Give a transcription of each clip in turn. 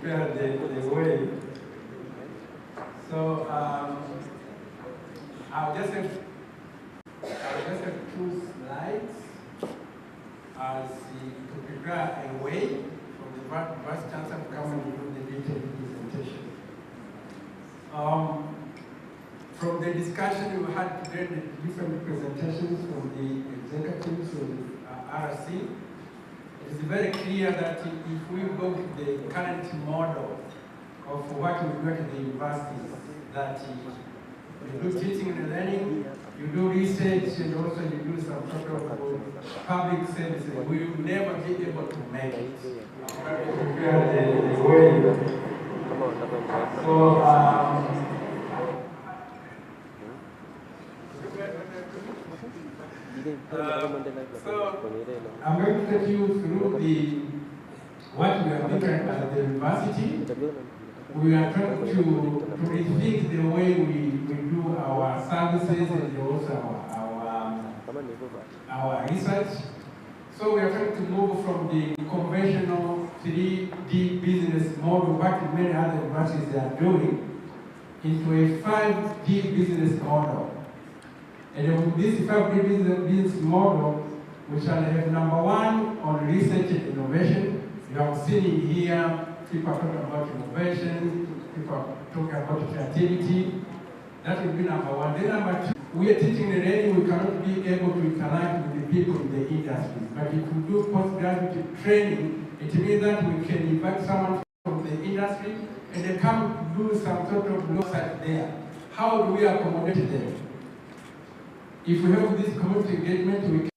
prepare the way. So I'll just have 2 slides as to prepare a way for the Vice Chancellor to come and do the detailed presentation. From the discussion we had today, the different presentations from the executives of the RC, it is very clear that if we go to the current model of what we do at the universities, that you do teaching and learning, you do research, and also you do some sort of public services, we will never be able to make it. So I'm going to take you through what we are looking at the university. We are trying to rethink the way we do our services and also our research. So we are trying to move from the conventional 3D business model, what many other universities are doing, into a 5D business model. And with this 5D business model, we shall have number 1 on research and innovation. You have seen here, people are talking about innovation, people are talking about creativity. That will be number 1. Then number 2, we are teaching the learning, we cannot be able to interact with the people in the industry. But if we do postgraduate training, it means that we can invite someone from the industry and they come do some sort of research there. How do we accommodate them? If we have this community engagement, we can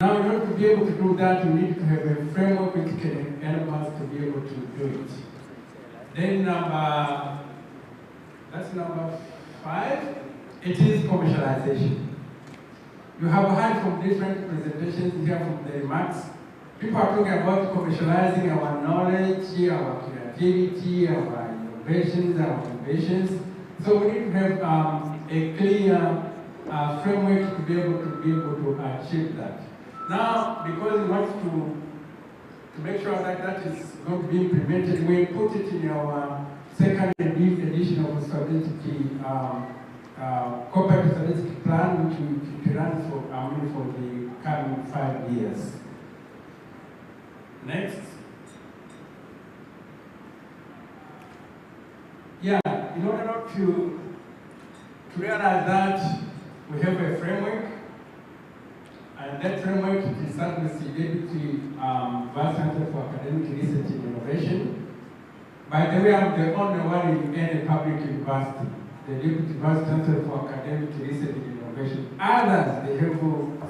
now, in order to be able to do that, we need to have a framework which can enable us to be able to do it. Then that's number 5, it is commercialization. You have heard from different presentations here from the remarks. People are talking about commercializing our knowledge, our creativity, our innovations, our innovations. So we need to have a clear framework to be able to achieve that. Now, because we want to make sure that that is going to be implemented, we put it in our second edition of the strategic corporate strategic plan, which we run for the coming 5 years. Next. Yeah, in order not to realize that we have a framework, and that framework is started with the Deputy Vice Chancellor for Academic Research and Innovation. By the way, I'm the only one in any public university, the Deputy Vice Chancellor for Academic Research and Innovation. Others, they have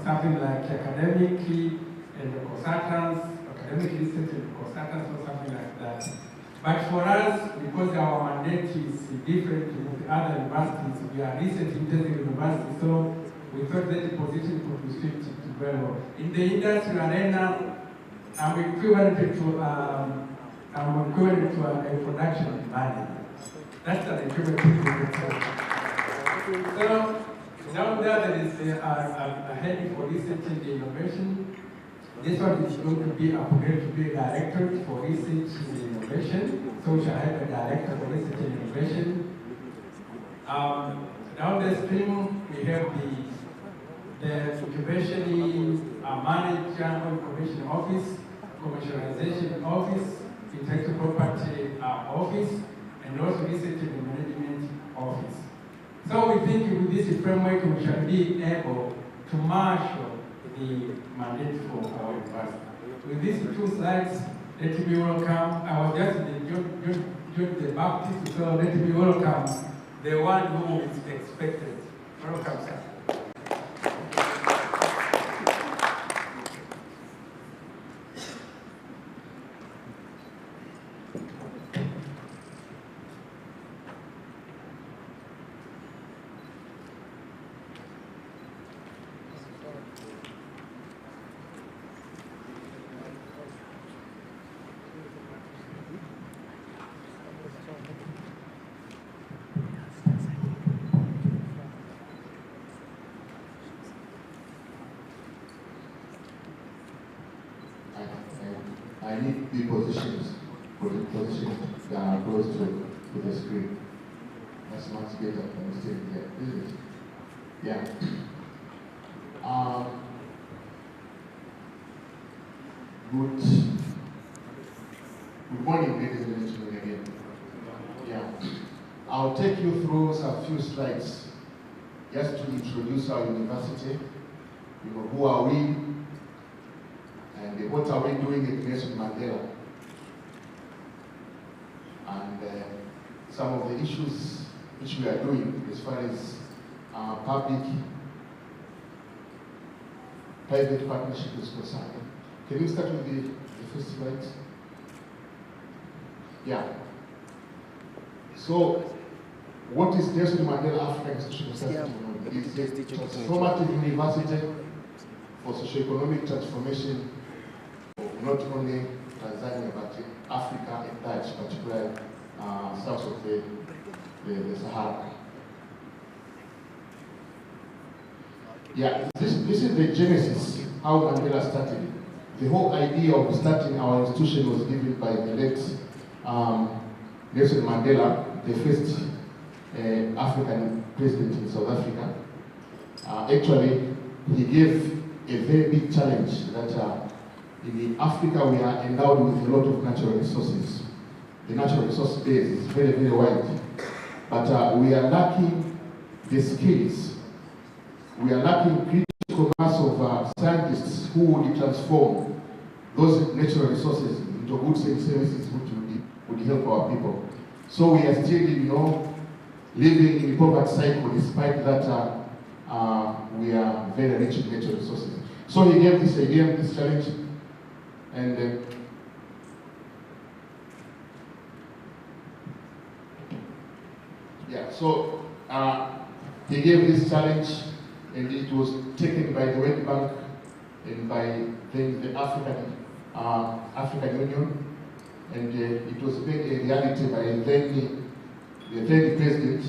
something like academic and consultants, academic research and consultants or something like that. But for us, because our mandate is different with the other universities, we are research-intensive universities, so we thought that the position could be shifted to very well. In the industry arena, I'm equivalent to a production manager. That's an equivalent. So down there is a head for research and innovation. This one is going to be upgraded to be a director for research and innovation. So we shall have a director for research and innovation. Down the stream, we have the incubation manager, incubation office, commercialization office, intellectual property office, and also research and management office. So we think with this framework, we shall be able to marshal the mandate for our university. With these 2 slides, let me welcome, I was just the Baptist, so let me welcome the one who is expected. Welcome, sir. I need the positions for the positions that are close to the screen. That's much better than staying there, isn't it? Yeah. Good morning, ladies and gentlemen, again. Yeah. I'll take you through some few slides just to introduce our university. You know, who are we, and what are we doing at Nelson Mandela, and some of the issues which we are doing as far as public-private partnership is concerned. Can you start with the first slide? Yeah. So, what is Nelson Mandela African Institutional Science and Technology? It's a transformative university for socio-economic transformation of not only Tanzania but Africa at large, particularly south of the Sahara. Yeah, this is the genesis, how Mandela started. The whole idea of starting our institution was given by the late Nelson Mandela, the first African president in South Africa. Actually, he gave a very big challenge that in Africa we are endowed with a lot of natural resources. The natural resource base is very, very wide. But we are lacking the skills. We are lacking critical mass of scientists who would transform those natural resources into goods and services which would help our people. So we are still, living in a poverty cycle despite that we are very rich in natural resources. So he gave this idea, this challenge, and so he gave this challenge, and it was taken by the World Bank and by the African Union, and it was made a reality by the then president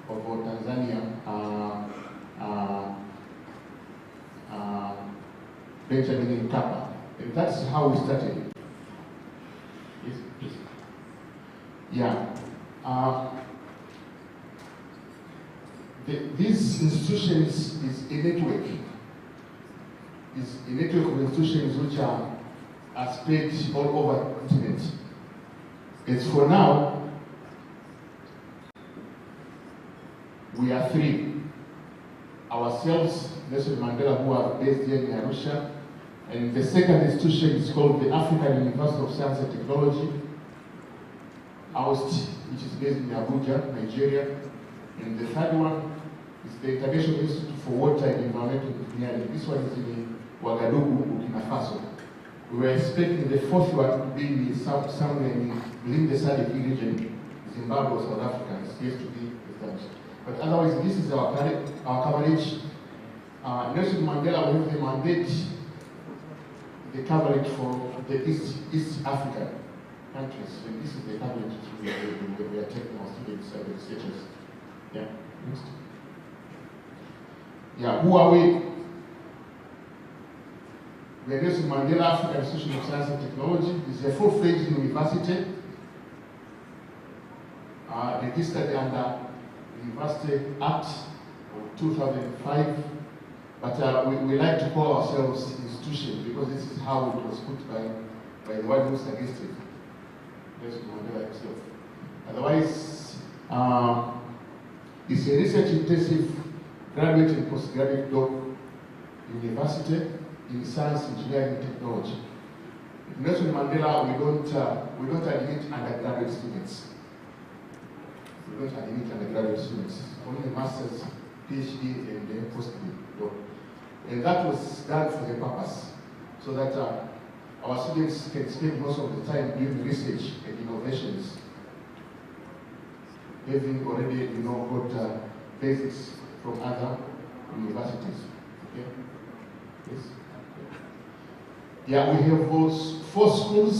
of Tanzania, Benjamin Mkapa, and that's how we started. Yeah. These institutions is a network. Is a network of institutions which are spread all over the internet. As for now, we are three. Ourselves, Nelson Mandela, who are based here in Arusha, and the second institution is called the African University of Science and Technology, NM-AIST, which is based in Abuja, Nigeria, and the third one is the International Institute for Water and Environmental Engineering. This one is in Ouagadougou, Burkina Faso. We were expecting the fourth one to be somewhere within the SADC region, Zimbabwe or South Africa. It's yet to be established. But otherwise, this is our coverage. Nelson Mandela will have the mandate, the coverage for the East African countries. And this is the coverage we are taking our students and researchers. Yeah. Next. Yeah, who are we? We are Nelson Mandela African Institution of Science and Technology. It's a full-fledged university registered under the University Act of 2005. But we like to call ourselves institution because this is how it was put by the one who suggested Nelson Mandela himself. Otherwise, it's a research-intensive graduate and postgraduate university in science, engineering, and technology. At Nelson Mandela, we don't admit undergraduate students. We don't admit undergraduate students. Only masters, PhD, and postgraduate. And that was done for the purpose, so that our students can spend most of the time doing research and innovations, having already, got basics from other universities. Okay? Yes. Yeah, we have those 4 schools.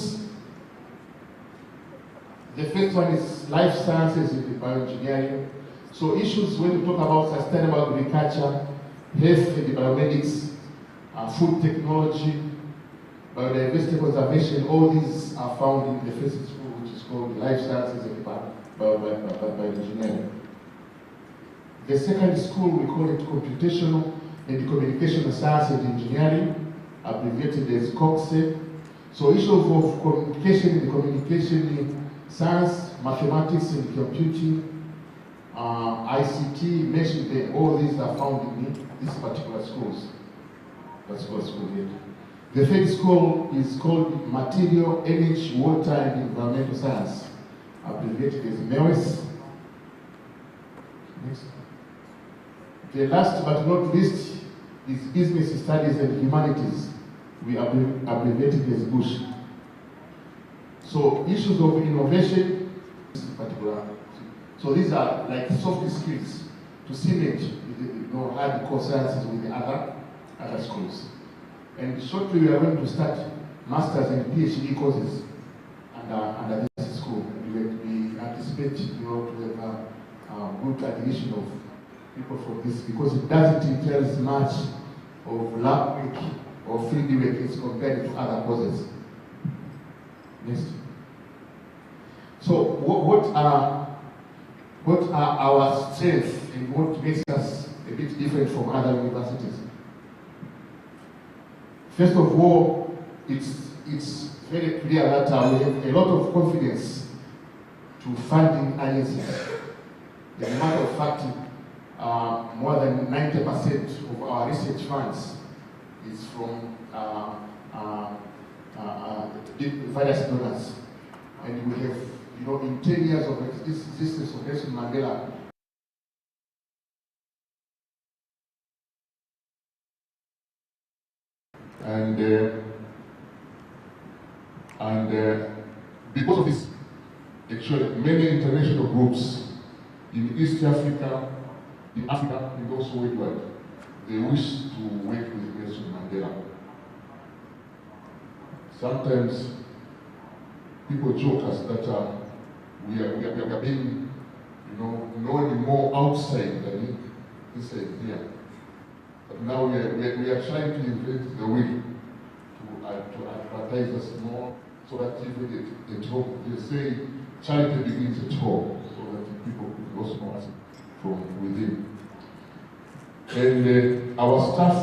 The first one is life sciences and bioengineering. So issues when we talk about sustainable agriculture, health and biomedics, food technology, biodiversity conservation, all these are found in the first school, which is called Life Sciences and Bioengineering. The second school, we call it Computational and Communication Science and Engineering, abbreviated as COMSE. So issues of communication and communication science, mathematics and computing, ICT, mentioned there, all these are found in these particular schools. That's what school here. The third school is called Material, Energy, Water and Environmental Science, abbreviated as NM-AIST. Next. The last but not least is Business Studies and Humanities. We abbreviated as BUSH. So issues of innovation, in particular. So these are like soft skills to cement, hardcore sciences with the other schools. And shortly we are going to start masters and PhD courses under this school. We anticipate to have a good addition of people from this, because it doesn't entail as much of lab work or field work as compared to other courses. Next. So what are our strengths and what makes us a bit different from other universities? First of all, it's very clear that we have a lot of confidence to funding ISS. As a matter of fact, more than 90% of our research funds is from various donors. And we have, in 10 years of existence of Nelson Mandela, and because of this, actually, many international groups in East Africa, in Africa, and also worldwide, they wish to work with Nelson Mandela. Sometimes people joke us that we are being, known more outside than inside here. But now we are trying to invent the way to advertise us more, so that even at home, they say charity begins at home, so that people could also know us from within. And our staff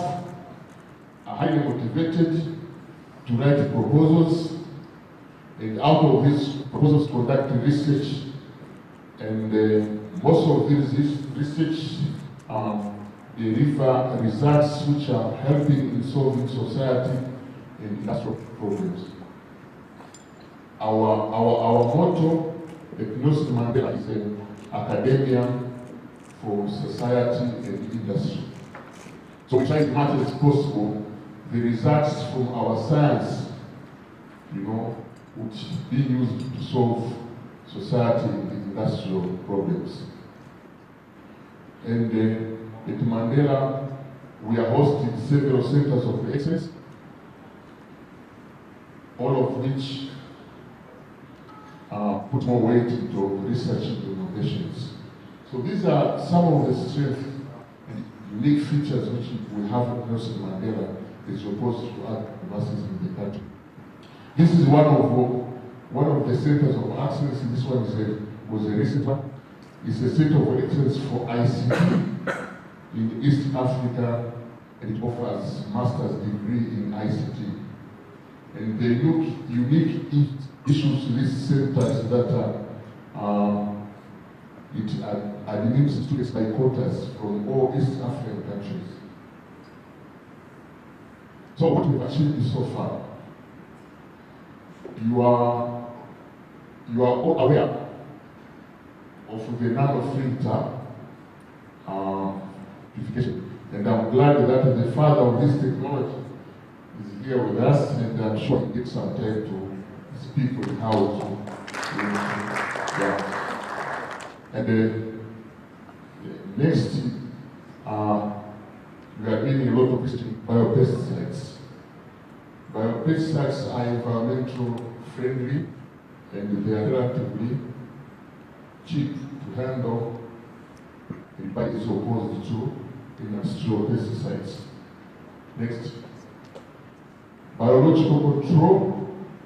are highly motivated to write proposals, and out of these proposals conduct research, and most of these research deliver results which are helping in solving society and industrial problems. Our motto at Nelson Mandela is an academia for society and industry. So we try as much as possible the results from our science, which be used to solve society and industrial problems. And at Mandela, we are hosting several centers of excellence, all of which put more weight into research and innovations. So these are some of the strengths and unique features which we have at Nelson Mandela as opposed to other universities in the country. This is one of the centers of excellence. This one was a recent one. It's a center of excellence for ICT in East Africa, and it offers master's degree in ICT. And the unique issues to this center is that it admits students by quotas from all East African countries. So what we've achieved so far, you are all aware of the nanofilter purification. And I'm glad that the father of this technology is here with us, and I'm sure he gets some time to speak on how to yeah. And next, we are doing a lot of biopesticides. Biopesticides are environmental friendly, and they are relatively cheap to handle, but it's opposed to industrial pesticides. Next. Biological control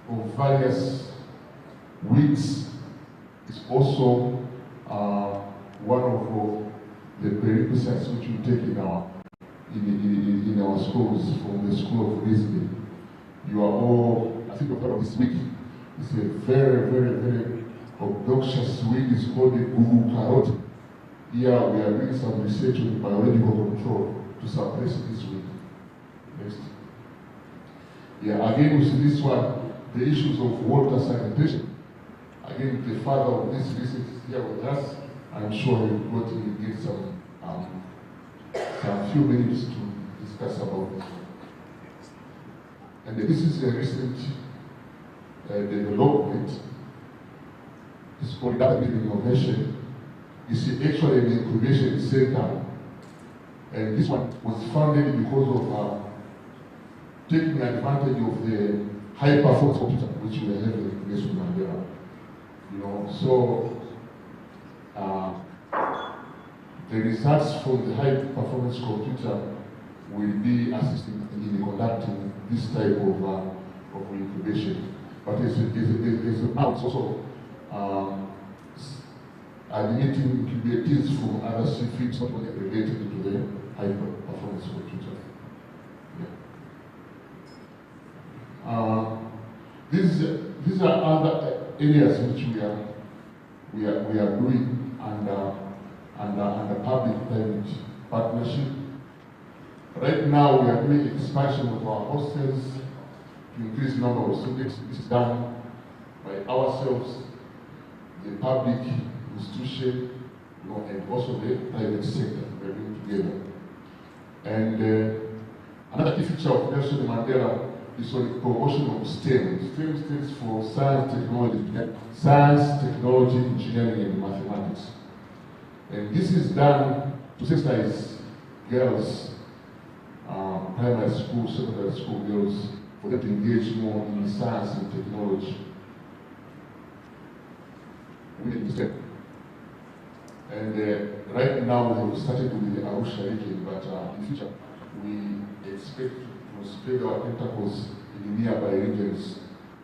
of various weeds is also one of the prerequisites which we take in our schools from the School of Reasoning. You are all, I think, a part of this week. It's a very, very, very obnoxious weed. It's called the Gugu carrot. Here we are doing some research on biological control to suppress this weed. Next. Yeah, again, we see this one, the issues of water sanitation. Again, the father of this research is here with us. I'm sure he'll go to get some few minutes to discuss about this one. And this is a recent development. It's called data innovation. It's actually an incubation center. And this one was founded because of taking advantage of the high performance computer which we have in Nelson Mandela. You know, so the results from the high performance computer will be assisting in conducting this type of incubation. But now it's also admitting incubators from other fields not only related to the high performance computer. Yeah. These are other areas which we are doing under public-private partnership. Right now we are doing expansion of our hostels to increase the number of students. This is done by ourselves, the public institution, you know, and also the private sector. We are doing together. And another key feature of Nelson Mandela is on the promotion of STEM. STEM stands for science, technology, engineering, and mathematics. And this is done to sensitize girls, primary school, secondary school girls, for them to engage more in science and technology. And right now we have started with the Arusha region, but in the future we expect to spread our tentacles in the nearby regions.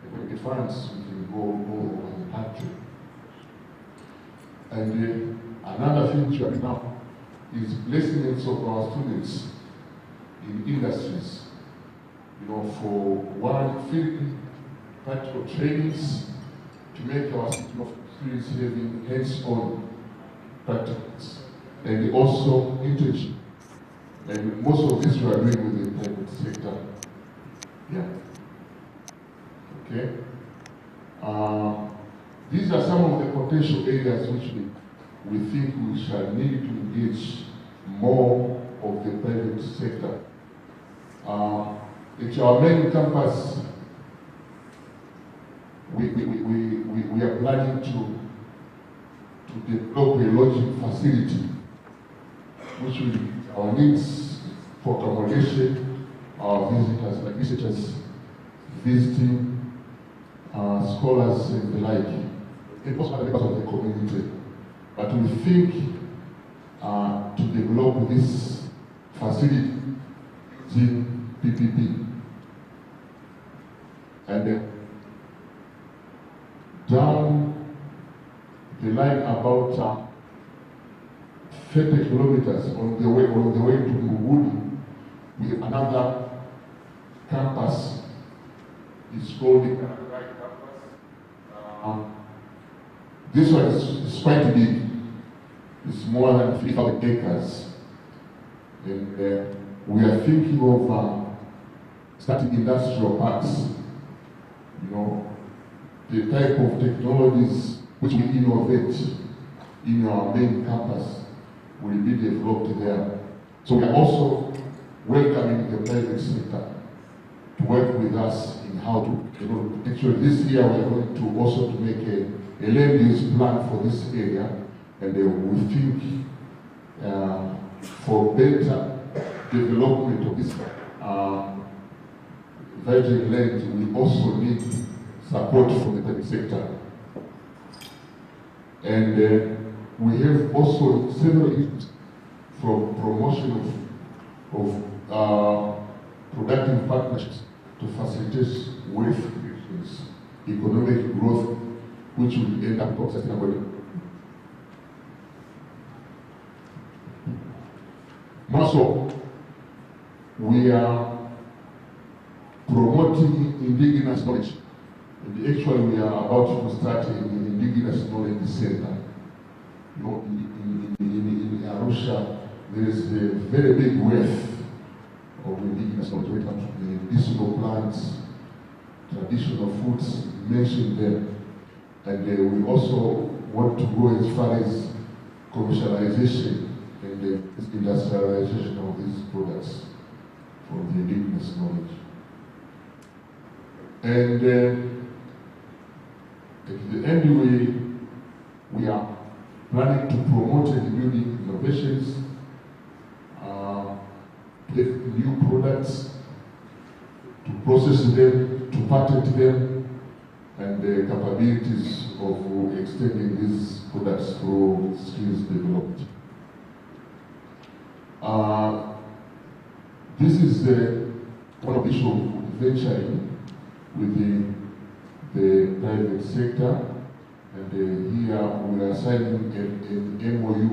And when we get funds, we can go all over the country. And another thing which we are doing now is placements of our students in industries. You know, for one, field practical trainings to make our students having hands-on practicals, and also internship. And most of this we are doing with the private sector. Yeah. Okay. These are some of the potential areas which we think we shall need to engage more of the private sector. At our main campus, we are planning to develop a lodging facility which will meet our needs for accommodation, our visitors, like researchers visiting, scholars and the like, and also other members of the community. But we think to develop this facility using PPP. And down the line about 30 kilometers on the way to Mugudi, we have another campus. It's called the campus. This one is quite big. It's more than 3,000 acres. And we are thinking of starting industrial parks. You know, the type of technologies which we innovate in our main campus will be developed there. So we are also welcoming the private sector to work with us in how to develop. Actually, this year we are going to also to make a land use plan for this area, and we think for better development of this virgin land, we also need support from the private sector. And we have also several issues from promotion of productive partnerships to facilitate wealth creation, economic growth, which will end up sustainable. More so, we are promoting indigenous knowledge. And actually, we are about to start an indigenous knowledge center. You know, in Arusha, there is a very big wealth of indigenous knowledge when it comes to the medicinal plants, traditional foods mentioned there. And we also want to go as far as commercialization and the industrialization of these products from the indigenous knowledge. And at the end, we are planning to promote and building innovations, new products, to process them, to patent them, and the capabilities of extending these products through skills development. This is one of the issues of venturing with the private sector, and here we are signing an MOU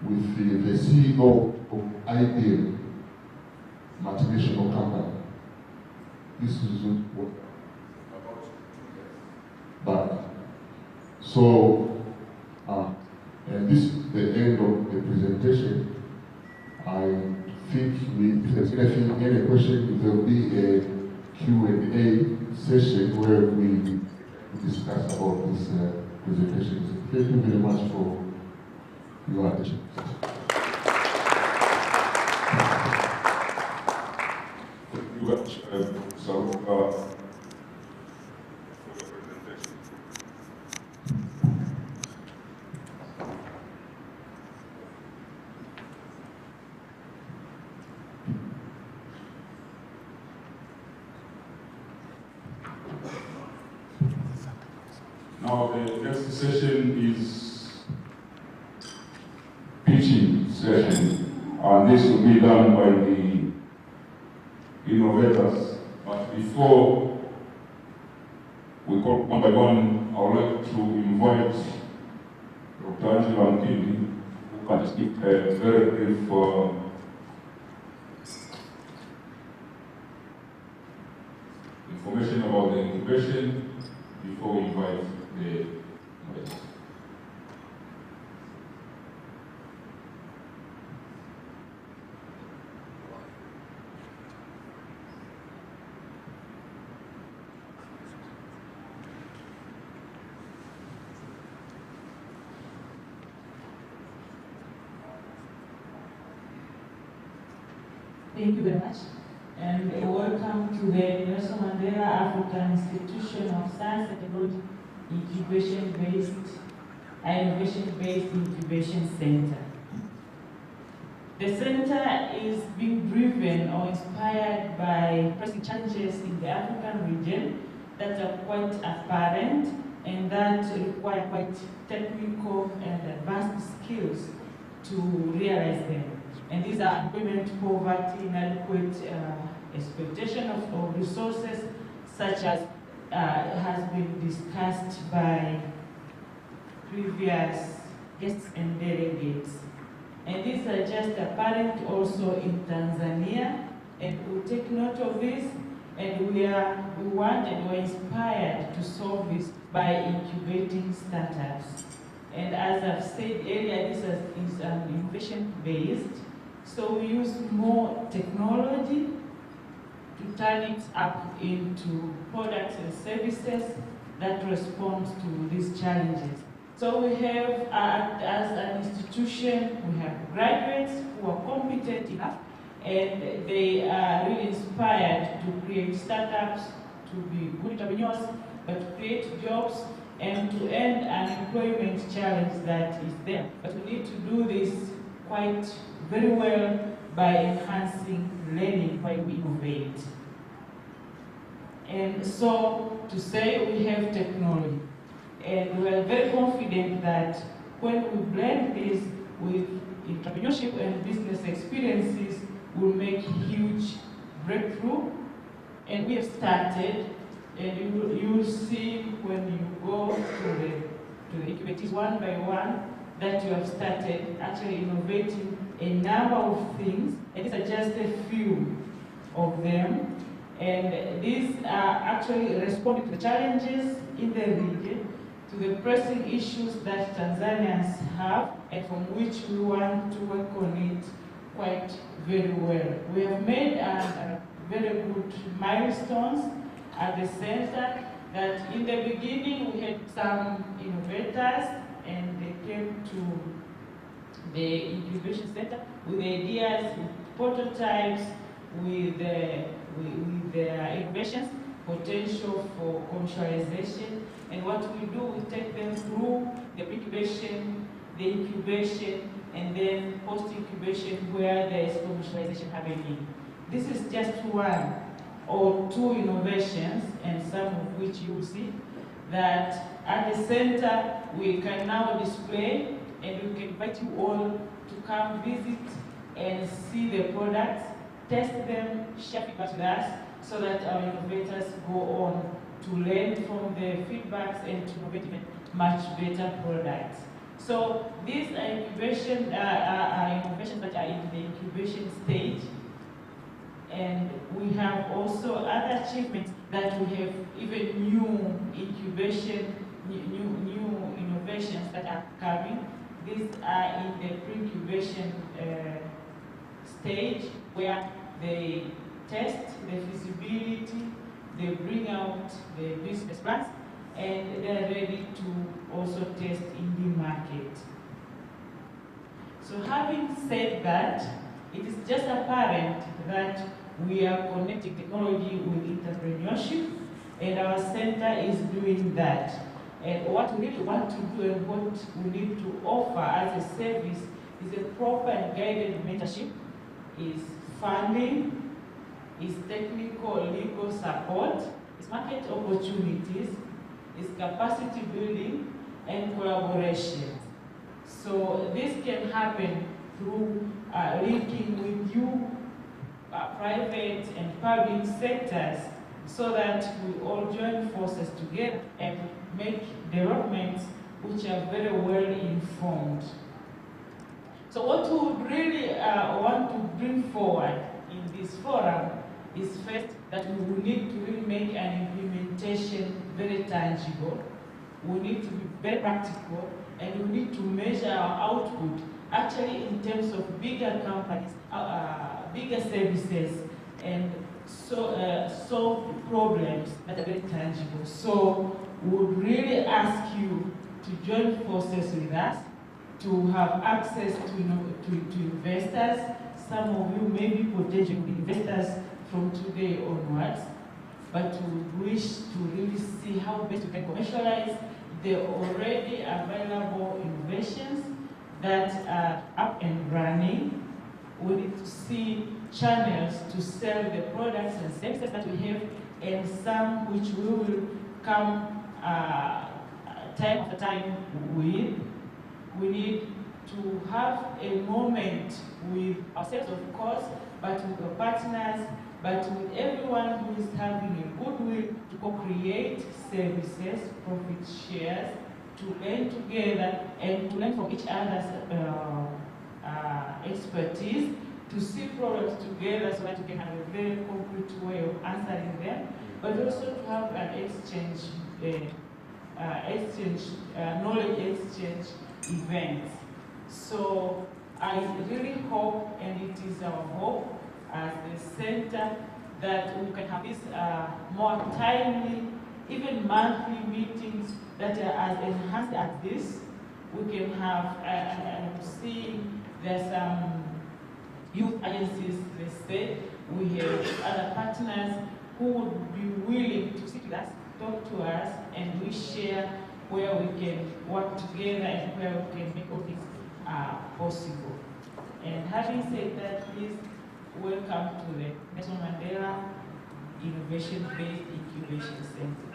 with the CEO of IBM, multinational company. This is what about 2 years back. So, and this is the end of the presentation. I think if there's any question, there will be a Q&A session where we discuss about this presentation. Thank you very much for your attention. Thank you very much, for the presentation. Now the next session is pitching session, and this will be done by the innovators. But before we go one by one, I would like to invite Dr. Angela Ntindi, who can just give a very brief information about the incubation before we invite the innovators. Thank you very much, and welcome to the Nelson Mandela African Institution of Science and Technology Innovation-Based Incubation Center. The center is being driven or inspired by pressing challenges in the African region that are quite apparent and that require quite technical and advanced skills to realize them. And these are employment poverty, inadequate exploitation of resources, such as has been discussed by previous guests and delegates. And these are just apparent also in Tanzania, and we'll take note of this, and we want and we're inspired to solve this by incubating startups. And as I've said earlier, this is innovation-based. So we use more technology to turn it up into products and services that respond to these challenges. So we have, as an institution, we have graduates who are competent enough, and they are really inspired to create startups, to be good entrepreneurs, but to create jobs and to end an employment challenge that is there. But we need to do this quite very well by enhancing learning while we innovate. And so to say we have technology, and we are very confident that when we blend this with entrepreneurship and business experiences, we'll make huge breakthrough And we have started, and you will see when you go to the incubators one by one that you have started actually innovating a number of things, and these are just a few of them. And these are actually responding to the challenges in the region, to the pressing issues that Tanzanians have, and from which we want to work on it quite very well. We have made very good milestones at the center. That in the beginning we had some innovators, and they came to the incubation center with ideas, with prototypes, with their innovations, potential for commercialization. And what we do, we take them through the incubation, the incubation, and then post-incubation where there is commercialization happening. This is just one or two innovations, and some of which you will see, that at the center we can now display, and we can invite you all to come visit and see the products, test them, share feedback with us, so that our innovators go on to learn from the feedbacks and to innovate even much better products. So these are innovations that are in the incubation stage. And we have also other achievements that we have even new innovations that are coming. These are in the pre-incubation stage, where they test the feasibility, they bring out the business plans, and they're ready to also test in the market. So having said that, it is just apparent that we are connecting technology with entrepreneurship, and our center is doing that. And what we really want to do and what we need to offer as a service is a proper and guided mentorship, is funding, is technical legal support, is market opportunities, is capacity building, and collaboration. So this can happen through linking with you, private and public sectors, so that we all join forces together and make developments which are very well informed. So what we would really want to bring forward in this forum is first that we will need to really make an implementation very tangible. We need to be very practical, and we need to measure our output actually in terms of bigger companies, bigger services, and so solve problems that are very tangible. So we would really ask you to join forces with us, to have access to investors. Some of you may be potential investors from today onwards, but we wish to really see how best we can commercialize the already available innovations that are up and running. We need to see channels to sell the products and services that we have, and some which we will come time after time with. We need to have a moment with ourselves, of course, but with our partners, but with everyone who is having a goodwill to co-create services, profit shares, to learn together and to learn from each other's expertise, to see problems together so that we can have a very concrete way of answering them, but also to have an exchange, knowledge exchange events. So I really hope, and it is our hope as the center, that we can have these more timely, even monthly meetings that are as enhanced as this. We can have, seeing there's some youth agencies, let's say, we have other partners who would be willing to sit with us, talk to us, and we share where we can work together and where we can make all things possible. And having said that, please welcome to the Nelson Mandela Innovation-Based Incubation Center.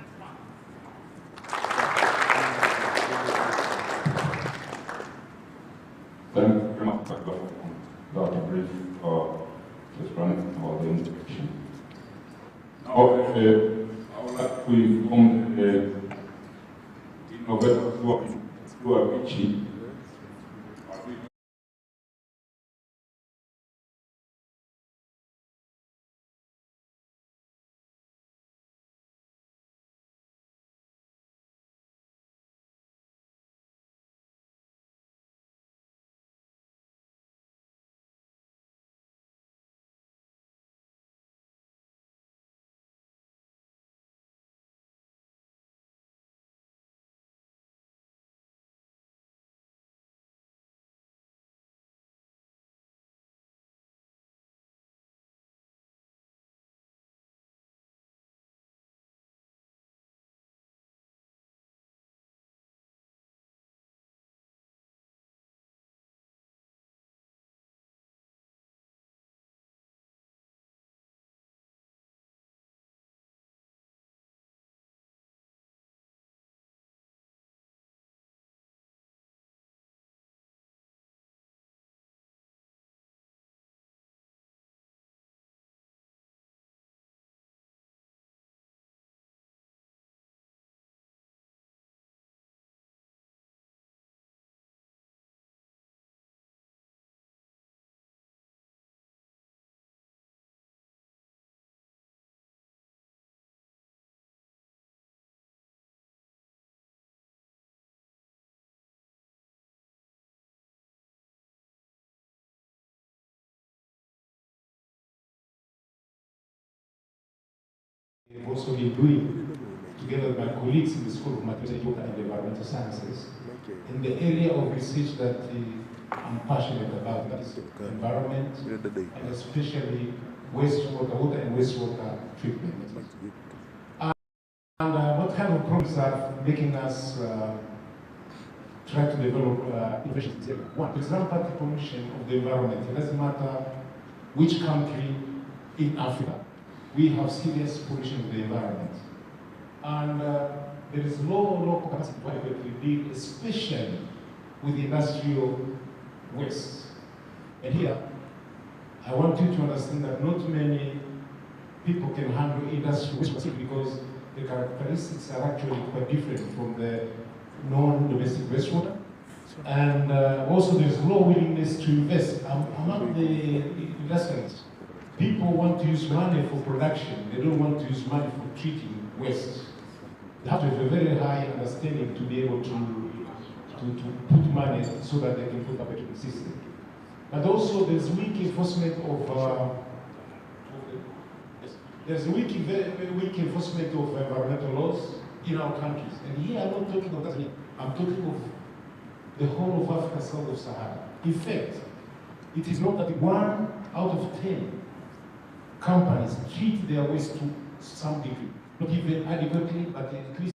Thank you very much, Dr. Brief, for explaining about the integration. Now, I would like to inform the innovators who are pitching. We've also been doing, together with my colleagues in the School of Mathematics and Environmental Sciences, in the area of research that I'm passionate about, that is environment, and especially water and wastewater treatment. And what kind of problems are making us try to develop innovations? One, there is rampant pollution of the environment. It doesn't matter which country in Africa. We have serious pollution of the environment. And there is low capacity to adequately deal, especially with industrial waste. And here, I want you to understand that not many people can handle industrial waste because the characteristics are actually quite different from the non-domestic wastewater. And also there's low willingness to invest among the industrialists. People want to use money for production. They don't want to use money for treating waste. They have to have a very high understanding to be able to put money so that they can put up a treatment system. But also there's weak enforcement of very weak enforcement of environmental laws in our countries. And here I'm not talking of Tanzania. I'm talking of the whole of Africa south of Sahara. In fact, it is not that 1 out of 10 companies treat their waste to some degree, not even adequately, but at least.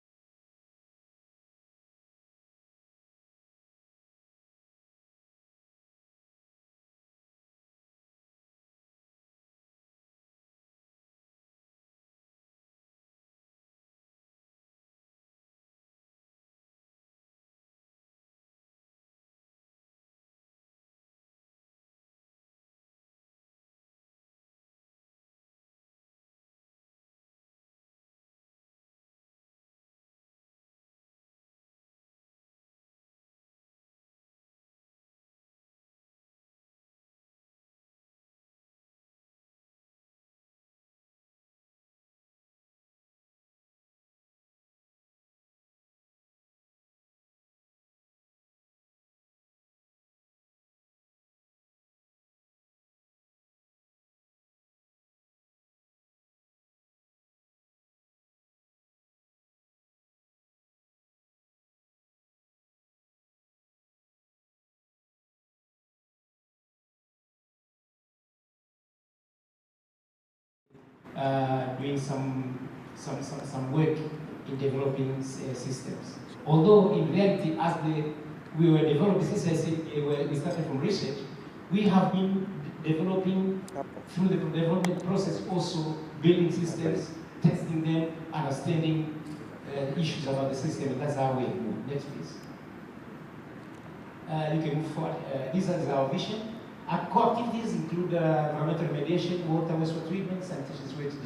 Doing some work in developing systems. Although in reality, as we were developing systems, we started from research, we have been developing through the development process also building systems, testing them, understanding issues about the system, and that's how we move. Next please. You can move forward. This is our vision. Our core activities include environmental remediation, water wastewater treatment, sanitation waste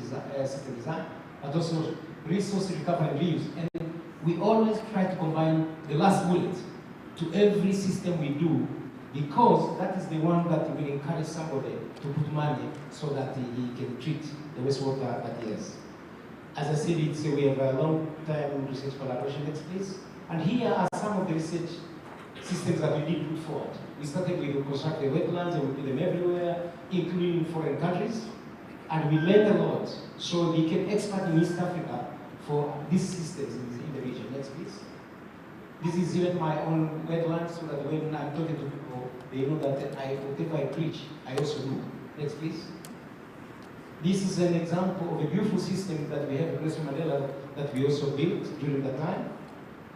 system design, but also resource recovery and reuse. And we always try to combine the last bullet to every system we do, because that is the one that will encourage somebody to put money so that he can treat the wastewater that he has. As I said, we have a long-time research collaboration next place. And here are some of the research systems that we did put forward. We started with construct the wetlands, and we put them everywhere, including in foreign countries. And we learned a lot. So we became expert in East Africa for these systems in the region. Next, please. This is even my own wetland, so that when I'm talking to people, they know that whatever I preach, I also do. Next, please. This is an example of a beautiful system that we have in Nelson Mandela that we also built during that time.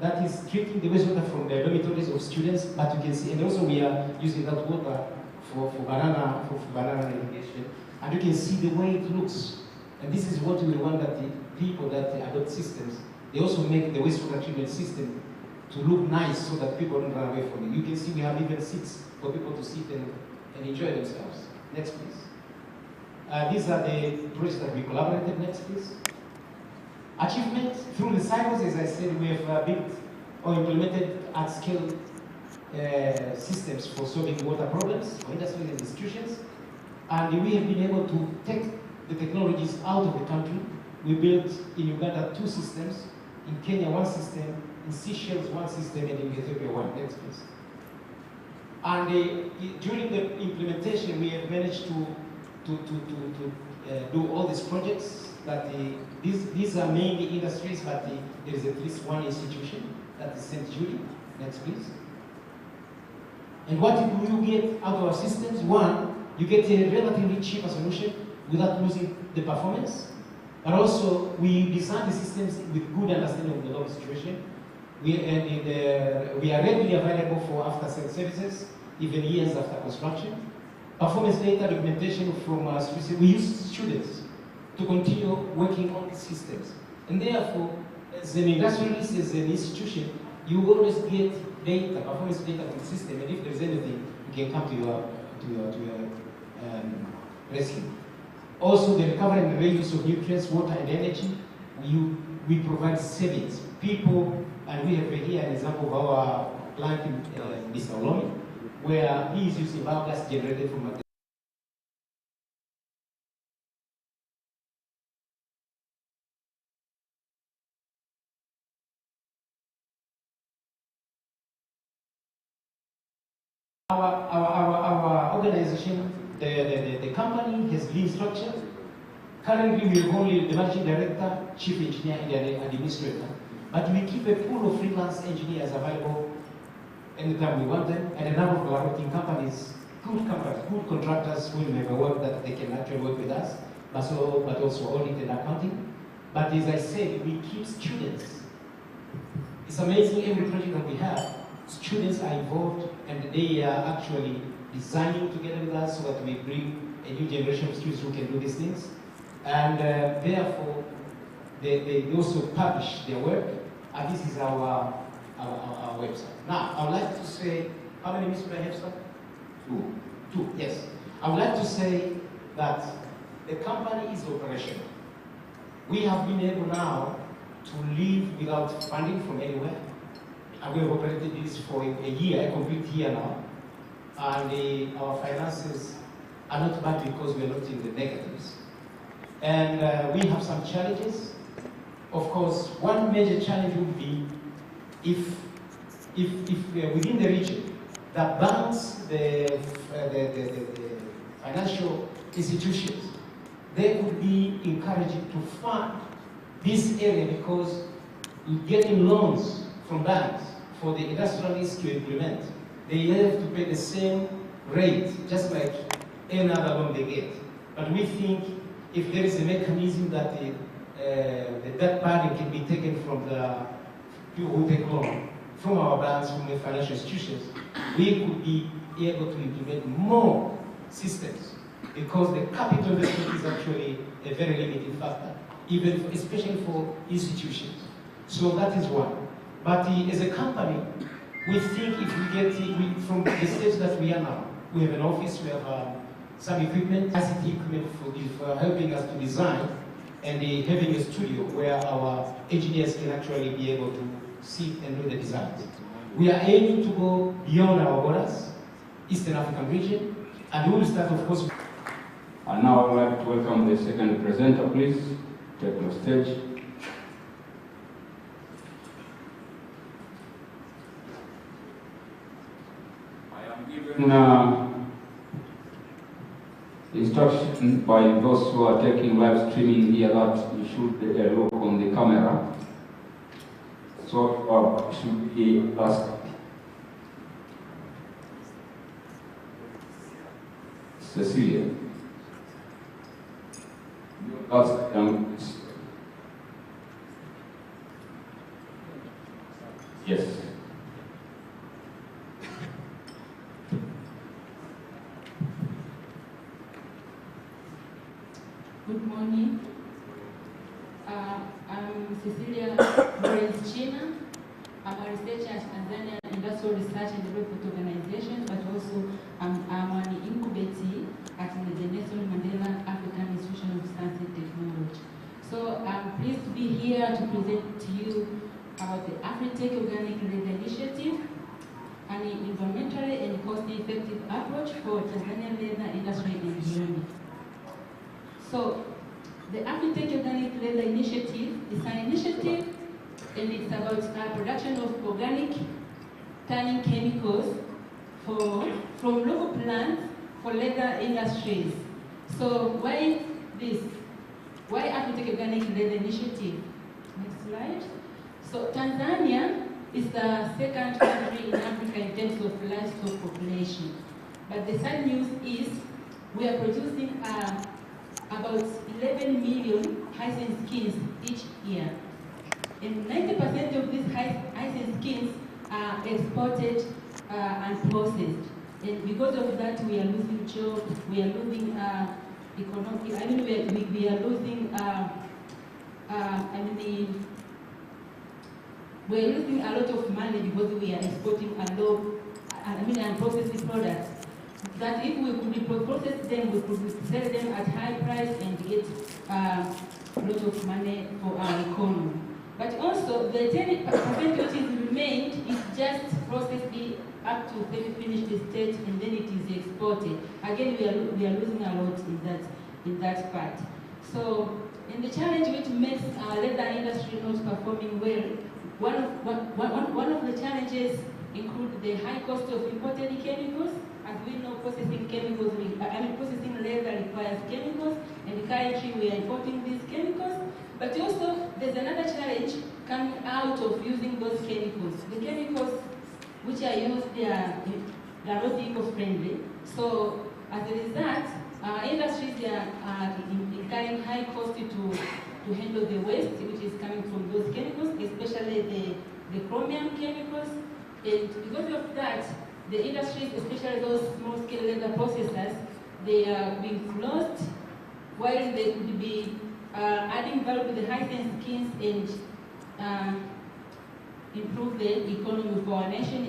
That is treating the wastewater from the dormitories of students, but you can see, and also we are using that water for banana irrigation, and you can see the way it looks. And this is what we want, that the people that adopt systems, they also make the wastewater treatment system to look nice so that people don't run away from it. You can see we have even seats for people to sit and enjoy themselves. Next, please. These are the projects that we collaborated. Next, please. Achievement through the cycles, as I said, we have built or implemented at-scale systems for solving water problems for industries and institutions. And we have been able to take the technologies out of the country. We built in Uganda 2 systems, in Kenya 1 system, in Seychelles 1 system, and in Ethiopia 1. Next, please. And during the implementation, we have managed to do all these projects. That these are mainly industries, but there is at least one institution, that is St. Julie. Next, please. And what do you get out of our systems? One, you get a relatively cheaper solution without losing the performance. But also, we design the systems with good understanding of the local situation. We are readily available for after-sales services, even years after construction. Performance data documentation from we use students to continue working on these systems. And therefore, as an industrialist, as an institution, you always get data, performance data from the system, and if there's anything, you can come to your rescue. Also, the recovery and reuse of nutrients, water, and energy, we provide savings. People, and we have here an example of our plant in Mr. Olomi, where he is using biogas generated from a Our organization, the company has lean structure. Currently, we have only the managing director, chief engineer, and the administrator. But we keep a pool of freelance engineers available anytime we want them, and a number of collaborating companies, good contractors who have a work that they can actually work with us, but also audit and accounting. But as I said, we keep students. It's amazing, every project that we have, students are involved, and they are actually designing together with us so that we bring a new generation of students who can do these things. And therefore, they also publish their work, and this is our website. Now, I would like to say, how many minutes do I have, sir? Two, yes. I would like to say that the company is operational. We have been able now to live without funding from anywhere. And we have operated this for a year, a complete year now. And our finances are not bad because we are not in the negatives. And we have some challenges. Of course, one major challenge would be if within the region, that banks, the financial institutions, they would be encouraged to fund this area, because getting loans from banks for the industrialists to implement, they have to pay the same rate, just like any other loan they get. But we think if there is a mechanism that that burden can be taken from the people who take loan, from our banks, from the financial institutions, we could be able to implement more systems, because the capital investment is actually a very limiting factor, even especially for institutions. So that is one. But as a company, we think if we get from the stage that we are now, we have an office, we have some equipment, ICT equipment for helping us to design. and having a studio where our engineers can actually be able to sit and do the designs. We are aiming to go beyond our borders, Eastern African region, and we will start, of course. And now I would like to welcome the second presenter, please. Take the stage. I am given instruction by those who are taking live streaming here that you should look on the camera. So should be asked. Cecilia. Yes. Good morning. I'm Cecilia China. I'm a researcher at Tanzania Industrial Research and Development Organization, but also I'm an incubator at the Nelson Mandela African Institution of Science and Technology. So I'm pleased to be here to present to you about the Afritech Organic Leather Initiative, an environmentally and cost-effective approach for Tanzanian leather industry and beyond. So the Afritech Organic Leather Initiative is an initiative, and it's about production of organic tanning chemicals from local plants for leather industries. So why this? Why Afritech Organic Leather Initiative? Next slide. So Tanzania is the second country in Africa in terms of livestock population. But the sad news is we are producing about 11 million hyacinth skins each year. And 90% of these hyacinth skins are exported and processed. And because of that, we are losing jobs, we are losing we are losing we're losing a lot of money because we are exporting unprocessed products. That if we could process them, we could sell them at high price and get a lot of money for our economy. But also, the 10% which is remained is just processed up to semi-finished state, and then it is exported. Again, we are losing a lot in that part. So, in the challenge which makes our leather industry not performing well, one of the challenges include the high cost of imported chemicals. As we know, processing leather requires chemicals, and currently we are importing these chemicals. But also, there's another challenge coming out of using those chemicals. The chemicals which are used, they are not eco-friendly. So, as a result, industries are incurring high cost to handle the waste which is coming from those chemicals, especially the chromium chemicals. And because of that, the industries, especially those small-scale leather processors, they are being closed, while they could be adding value to the hyacinth skins and improve the economy of our nation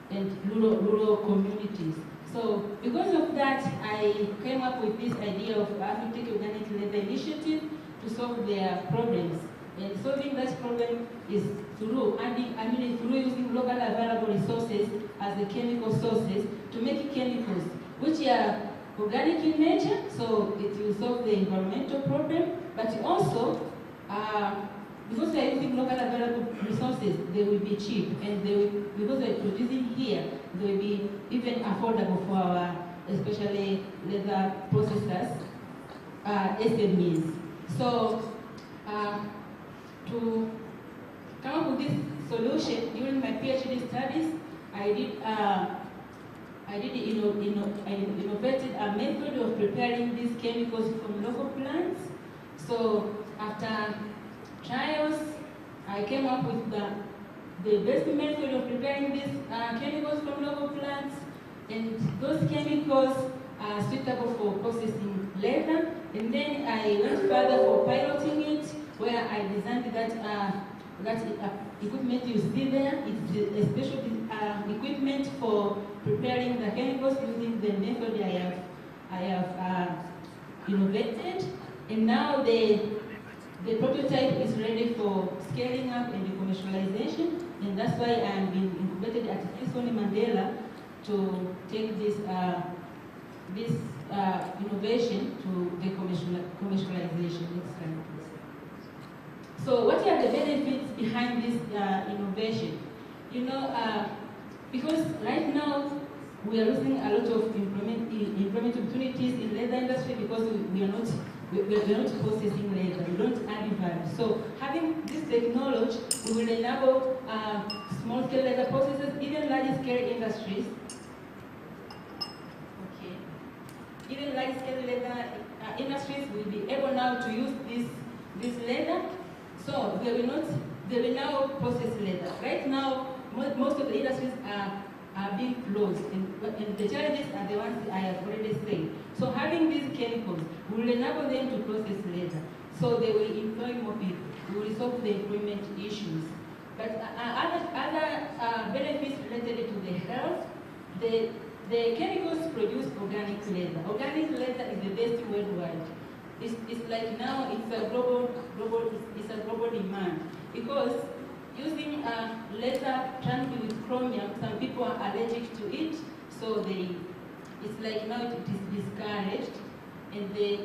and rural communities. So because of that, I came up with this idea of Afritech Organic Leather Initiative to solve their problems. And solving that problem is through using local available resources as the chemical sources to make chemicals which are organic in nature, so it will solve the environmental problem, but also because we are using local available resources, they will be cheap, and because we are producing here, they will be even affordable for our, especially leather processors, SMEs. So, to come up with this solution, during my PhD studies, I innovated a method of preparing these chemicals from local plants. So after trials, I came up with the best method of preparing these chemicals from local plants, and those chemicals are suitable for processing leather. And then I went further for piloting it, where I designed that equipment you see there. It's a special equipment for preparing the chemicals using the method I have innovated. And now the prototype is ready for scaling up and commercialization, and that's why I'm being incubated at Nelson Mandela to take this innovation to the commercialization. Next slide, please. So what are the benefits behind this innovation? You know, because right now we are losing a lot of employment opportunities in leather industry because we are not processing leather, we don't add value. So having this technology, we will enable small-scale leather processes, even large-scale industries. Okay. Even large-scale leather industries will be able now to use this leather. So they will now process leather. Right now, most of the industries are being closed, and the challenges are the ones I have already said. So having these chemicals will enable them to process leather, so they will employ more people, we will solve the employment issues. But other benefits related to the health, the chemicals produce organic leather. Organic leather is the best worldwide. It's like now it's a global demand, because using leather tranked with chromium, some people are allergic to it, so it's like now it is discouraged, and the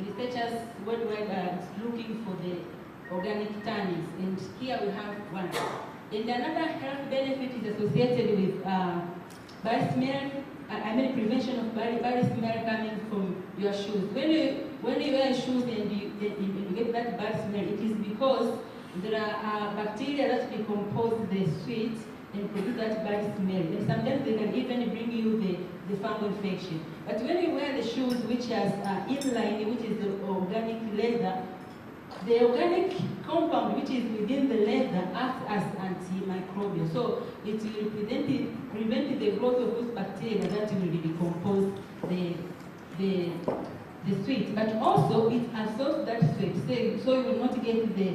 researchers worldwide are looking for the organic tannins, and here we have one. And another health benefit is associated with bad smell. Prevention of bad smell coming from your shoes. When you wear shoes and you get that bad smell, it is because there are bacteria that decompose the sweat and produce that bad smell. And sometimes they can even bring you the fungal infection. But when you wear the shoes which has inline, which is the organic leather, the organic compound which is within the leather acts as antimicrobial. So it will prevent the growth of those bacteria that will decompose the sweat. But also it absorbs that sweat, so you will not get the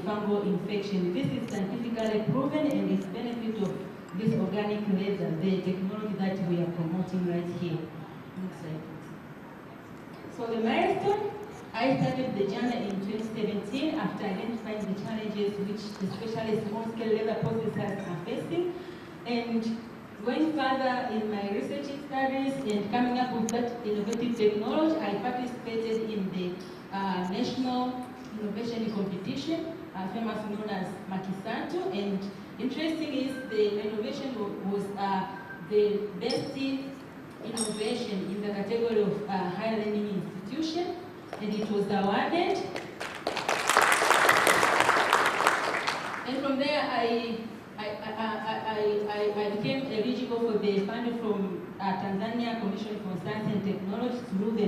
fungal infection. This is scientifically proven, and it's benefit of this organic leather, the technology that we are promoting right here. Next slide, please. So the milestone, I started the journey in 2017 after identifying the challenges which especially small-scale leather processors are facing, and going further in my research studies and coming up with that innovative technology, I participated in the National Innovation Competition, famous known as Makisanto, and interesting is the innovation was the best innovation in the category of higher learning institution, and it was awarded. And from there, I became eligible for the fund from Tanzania Commission for Science and Technology through the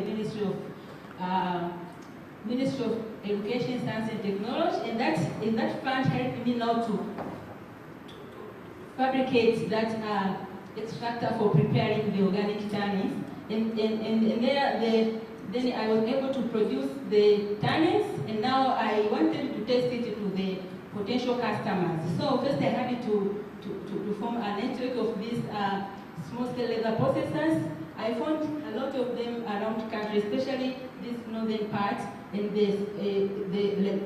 Ministry of Education, Science and Technology, and that fund helped me now to fabricate that extractor for preparing the organic tannins, and then I was able to produce the tannins, and now I wanted to test it to the potential customers. So first I had to form a network of these small-scale leather processors. I found a lot of them around the country, especially this northern part and the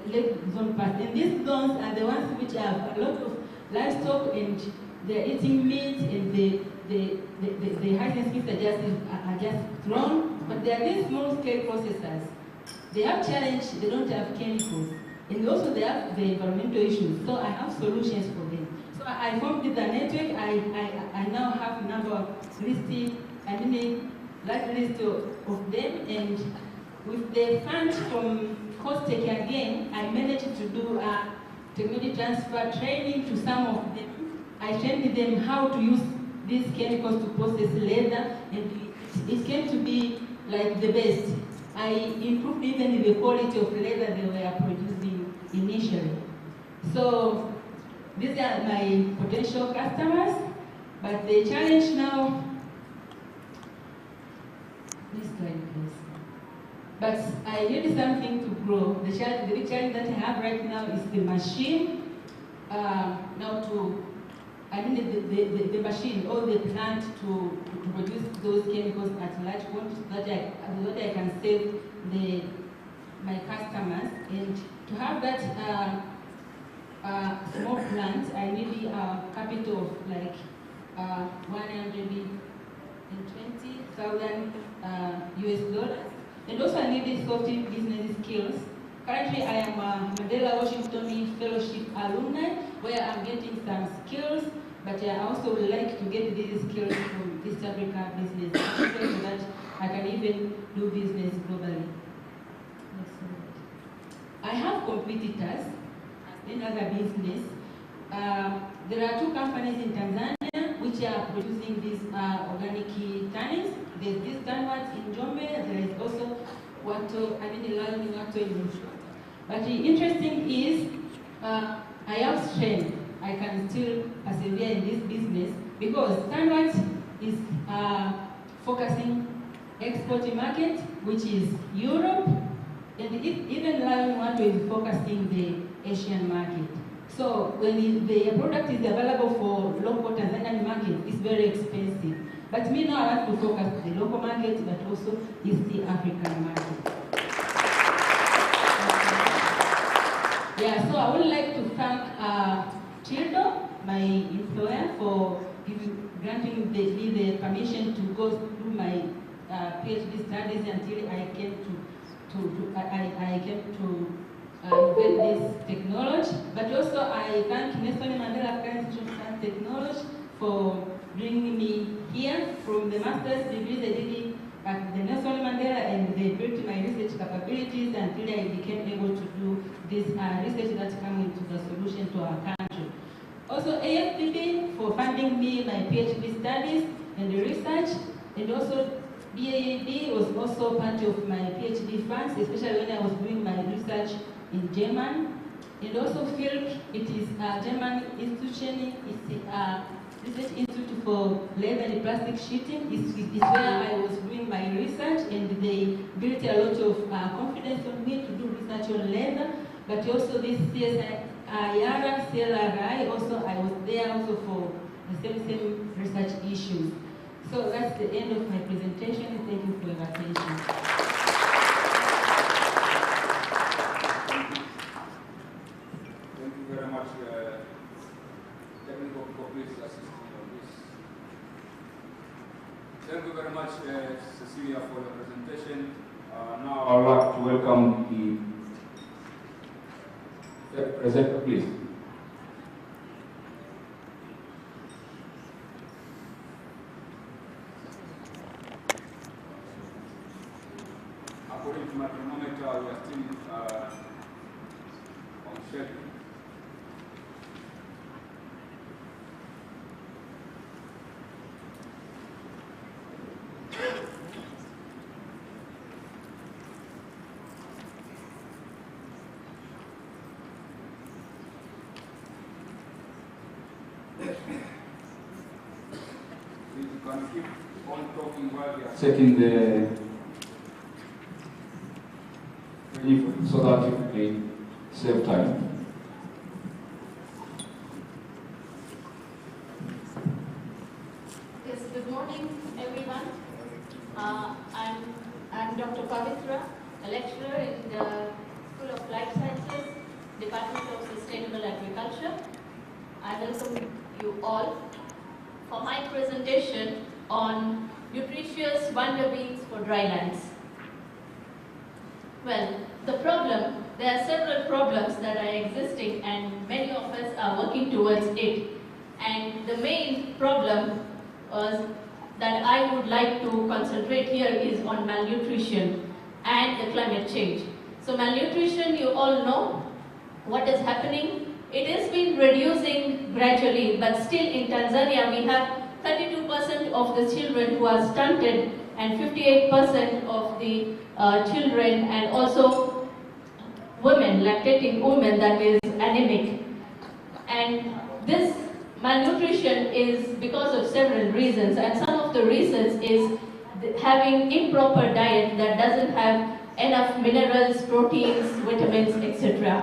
lake zone part. And these zones are the ones which have a lot of livestock, and they're eating meat, and the high speeds are just thrown. But there are these small-scale processors. They have challenge, they don't have chemicals. And also they have the environmental issues, so I have solutions for them. So I formed the network. I now have a number of large list of them, and with the funds from COSTECH again, I managed to do a technology transfer training to some of them. I trained them how to use these chemicals to process leather, and it came to be like the best. I improved even the quality of leather they were producing initially. So these are my potential customers, but the challenge now, this slide please. But I need something to grow. The big challenge that I have right now is the machine, now to I mean the machine or the plant to produce those chemicals at large quantities so that I can save my customers. And to have that small plant, I need a capital of like 120,000 US dollars. And also I need soft business skills. Currently I am a Mandela Washington Fellowship alumni where I'm getting some skills, but I also would like to get these skills from East Africa business so that I can even do business globally. I have competitors in other business. There are 2 companies in Tanzania which are producing these organic tannins. There's this Tanwat in Njombe, there is also Wato, I mean Wato in Lusho. But the interesting is, I have strength. I can still persevere in this business because Tanwat is focusing export market, which is Europe, and even Lion Wato is focusing the Asian market. So when the product is available for local Tanzanian market, it's very expensive. But me now I have to focus the local market, but also East African market. Yeah, so I would like to thank Tildo, my employer, for granting me the permission to go through my PhD studies until I came to invent this technology. But also I thank Nelson Mandela African Institute of Science and Technology for bringing me here. From the master's degree they did at the Nelson Mandela, and they built my research capabilities until I became able to do this research that comes into the solution to our country. Also AFPB for funding me my PhD studies and the research, and also BAAD was also part of my PhD funds, especially when I was doing my research in German. And also FILC, it is a German institution, it's a research institute for leather and plastic sheeting. It's where I was doing my research, and they built a lot of confidence on me to do research on leather. But also this CLRI, also I was there also for the same research issues. So that's the end of my presentation. Thank you for your attention. Thank you very much, technical please assisting on this. Thank you very much, Cecilia, for the presentation. Now I would like to welcome the presenter, please. According to my chronometer, we are still on schedule. Please, you can keep on talking while we are checking the so that you can save time. Yes, good morning, everyone. I'm Dr. Pavitra, a lecturer in the School of Life Sciences, Department of Sustainable Agriculture. I welcome you all for my presentation on nutritious wonder beans for drylands. Well, there are several problems that are existing, and many of us are working towards it. And the main problem that I would like to concentrate here is on malnutrition and the climate change. So malnutrition, you all know what is happening. It has been reducing gradually, but still in Tanzania we have 32% of the children who are stunted and 58% of the children, and also women, lactating women, that is anemic. And this malnutrition is because of several reasons, and some of the reasons is having improper diet that doesn't have enough minerals, proteins, vitamins, etc.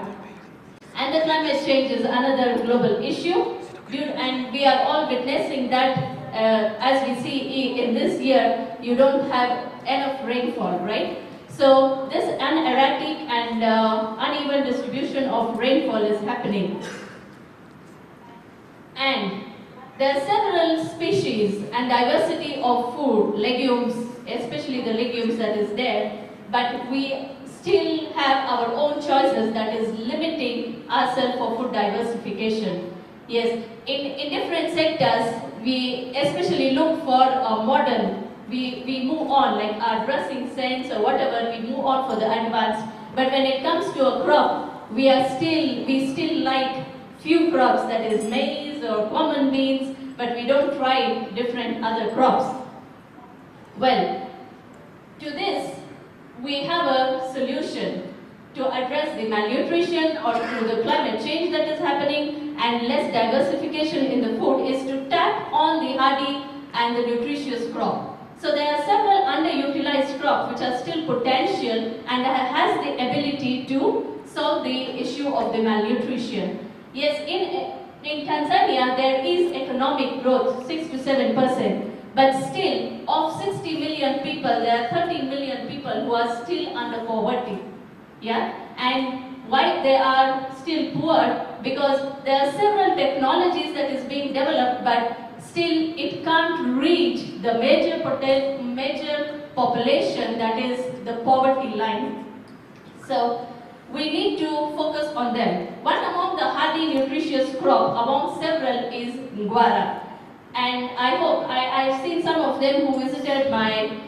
And the climate change is another global issue. And we are all witnessing that as we see in this year, you don't have enough rainfall, right? So this unerratic and uneven distribution of rainfall is happening. And there are several species and diversity of food, legumes, especially the legumes that is there, but we still have our own choices that is limiting ourselves for food diversification. Yes, in different sectors, we especially look for modern, we move on, like our dressing sense or whatever, we move on for the advanced. But when it comes to a crop, we still like few crops, that is maize or common beans, but we don't try different other crops. Well, to this, we have a solution to address the malnutrition or to the climate change that is happening and less diversification in the food is to tap on the hardy and the nutritious crop. So there are several underutilized crops which are still potential and has the ability to solve the issue of the malnutrition. Yes, in Tanzania there is economic growth, 6 to 7%, but still of 60 million people, there are 13 million people who are still under poverty. Yeah, and why they are still poor? Because there are several technologies that is being developed, but still it can't reach the major population that is the poverty line. So we need to focus on them. One among the hardy nutritious crop among several is guara. And I hope, I've seen some of them who visited my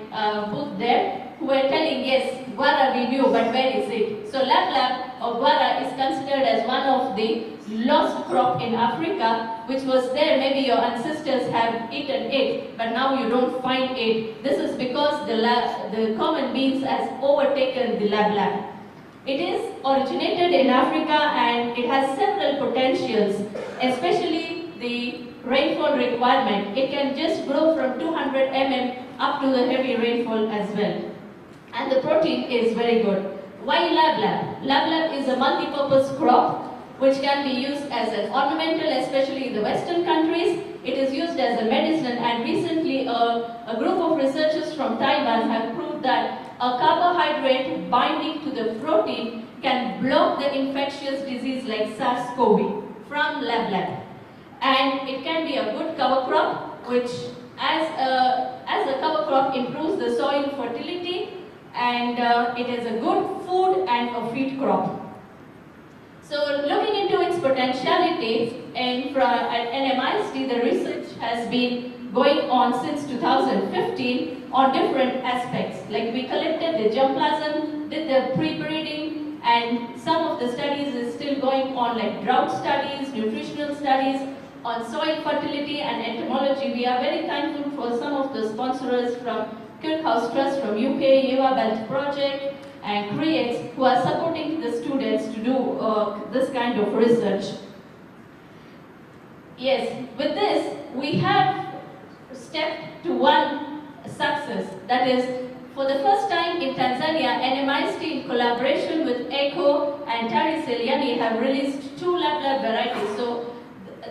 booth there, who were telling, yes, guara we knew, but where is it? So lablab or guara is considered as one of the lost crop in Africa, which was there, maybe your ancestors have eaten it, but now you don't find it. This is because the common beans has overtaken the lablab. It is originated in Africa and it has several potentials, especially the rainfall requirement. It can just grow from 200 mm up to the heavy rainfall as well. And the protein is very good. Why lablab? Lablab is a multi-purpose crop which can be used as an ornamental, especially in the Western countries. It is used as a medicine, and recently a group of researchers from Taiwan have proved that a carbohydrate binding to the protein can block the infectious disease like SARS-CoV from lablab. And it can be a good cover crop, which as a cover crop improves the soil fertility, and it is a good food and a feed crop. So looking into its potentialities, and at NM-AIST, the research has been going on since 2015 on different aspects. Like we collected the germplasm, did the pre-breeding, and some of the studies is still going on, like drought studies, nutritional studies, on soil fertility and entomology. We are very thankful for some of the sponsors from Kirkhouse Trust from UK, Yuva Belt Project, and CREATES, who are supporting the students to do this kind of research. Yes, with this, we have stepped to one success. That is, for the first time in Tanzania, NM-AIST in collaboration with ECHO and Tari Seliani have released 2 lablab varieties. So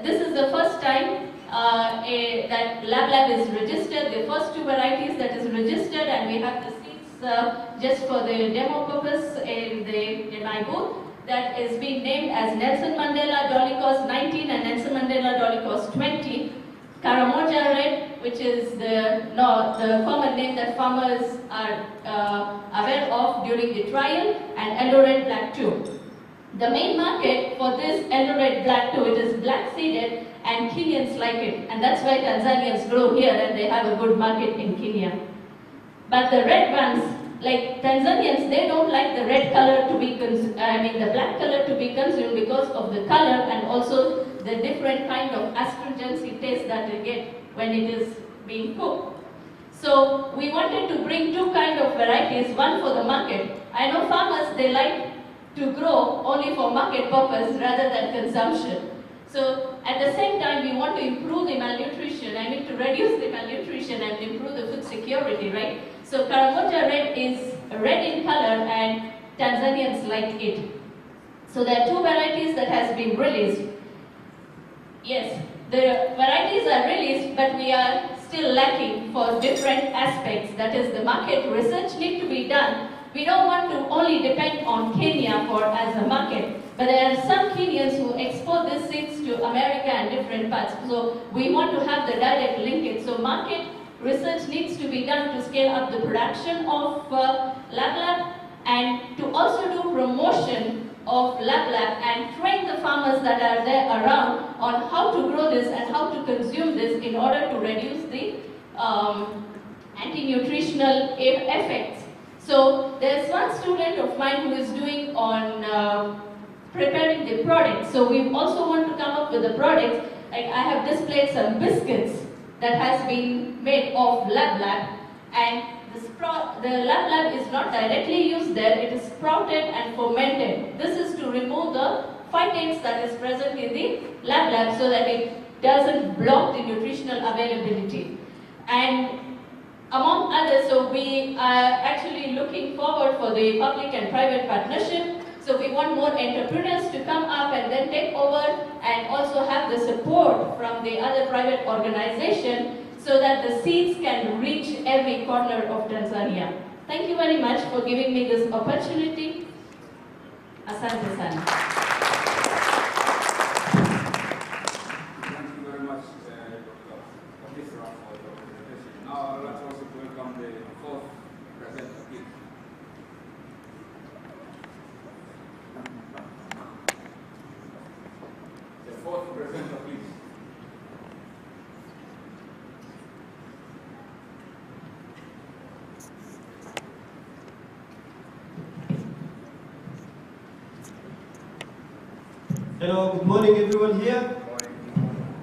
this is the first time that lablab is registered, the first 2 varieties that is registered, and we have the seeds just for the demo purpose in my booth, that is being named as Nelson Mandela Dolichos 19 and Nelson Mandela Dolichos 20. Karamoja Red, which is the common name that farmers are aware of during the trial, and Yellow Red Black 2. The main market for this Yellow Red Black 2, it is black seeded, and Kenyans like it, and that's why Tanzanians grow here and they have a good market in Kenya. But the red ones, like Tanzanians, they don't like the red color to be the black color to be consumed because of the color and also the different kind of astringency taste that they get when it is being cooked. So we wanted to bring 2 kind of varieties, one for the market. I know farmers, they like to grow only for market purpose rather than consumption. So at the same time, we want to improve the malnutrition, to reduce the malnutrition and improve the food security, right? So Karamoja Red is red in color and Tanzanians like it. So there are 2 varieties that has been released. Yes, The varieties are released, but we are still lacking for different aspects. That is, the market research need to be done. We don't want to only depend on Kenya for as a market, but there are some Kenyans who export these seeds to America and different parts. So we want to have the direct linkage. So market research needs to be done to scale up the production of Lab and to also do promotion of Lab and train the farmers that are there around on how to grow this and how to consume this in order to reduce the anti-nutritional effects. So there's one student of mine who is doing on preparing the product. So we also want to come up with the products. Like I have displayed some biscuits that has been made of Lab and the Lab is not directly used there, it is sprouted and fermented. This is to remove the phytates that is present in the Lab so that it doesn't block the nutritional availability. And among others, so we are actually looking forward for the public and private partnership. So we want more entrepreneurs to come up and then take over and also have the support from the other private organization so that the seeds can reach every corner of Tanzania. Thank you very much for giving me this opportunity. Asante sana. Thank you very much, Dr. Misra, for your presentation. Now let's also welcome the fourth presenter, please. The fourth presenter, please. Hello, good morning everyone here.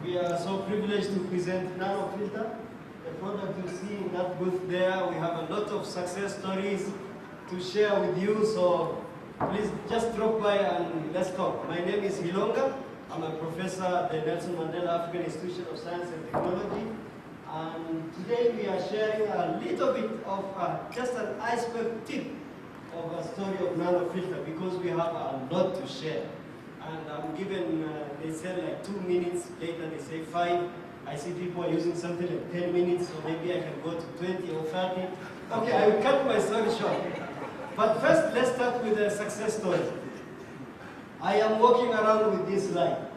We are so privileged to present NM-AIST, the product you see in that booth there. We have a lot of success stories to share with you, so please just drop by and let's talk. My name is Hilonga. I'm a professor at the Nelson Mandela African Institution of Science and Technology. And today we are sharing a little bit of just an iceberg tip of a story of NM-AIST because we have a lot to share. And I'm given, they said like 2 minutes, later they say 5. I see people are using something like 10 minutes, so maybe I can go to 20 or 30. Okay, I will cut my story short. But first, let's start with a success story. I am walking around with this slide.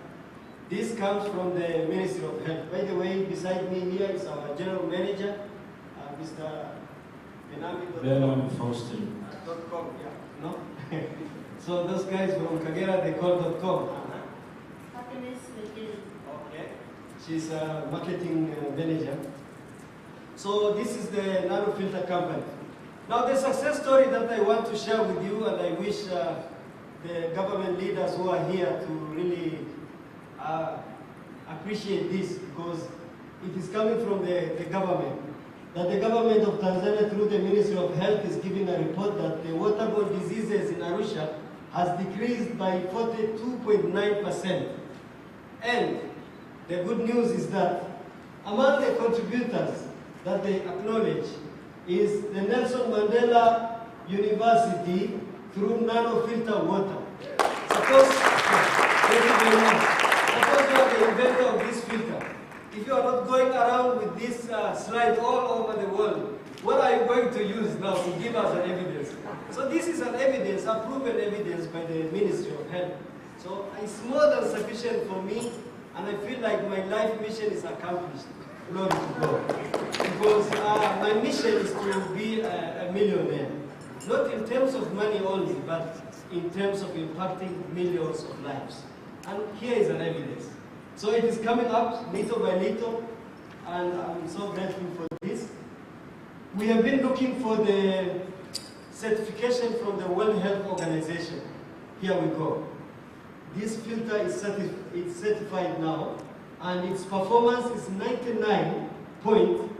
This comes from the Ministry of Health. By the way, beside me here is our General Manager, Mr. Benami Faustin. Yeah, no? So those guys from Kagera, they call .com. Okay. She's a marketing manager. So this is the NM-AIST company. Now the success story that I want to share with you, and I wish the government leaders who are here to really appreciate this, because it is coming from the government. That the government of Tanzania through the Ministry of Health is giving a report that the waterborne diseases in Arusha has decreased by 42.9%. And the good news is that among the contributors that they acknowledge is the Nelson Mandela University through NM-AIST water. Suppose, thank you very much. Suppose you are the inventor of this filter. If you are not going around with this slide all over the world, what are you going to use now to give us an evidence? So this is an evidence, a proven evidence by the Ministry of Health. So it's more than sufficient for me, and I feel like my life mission is accomplished. Glory to God. Because my mission is to be a millionaire. Not in terms of money only, but in terms of impacting millions of lives. And here is an evidence. So it is coming up little by little, and I'm so grateful for this. We have been looking for the certification from the World Health Organization. Here we go. This filter is certified now, and its performance is 99 point,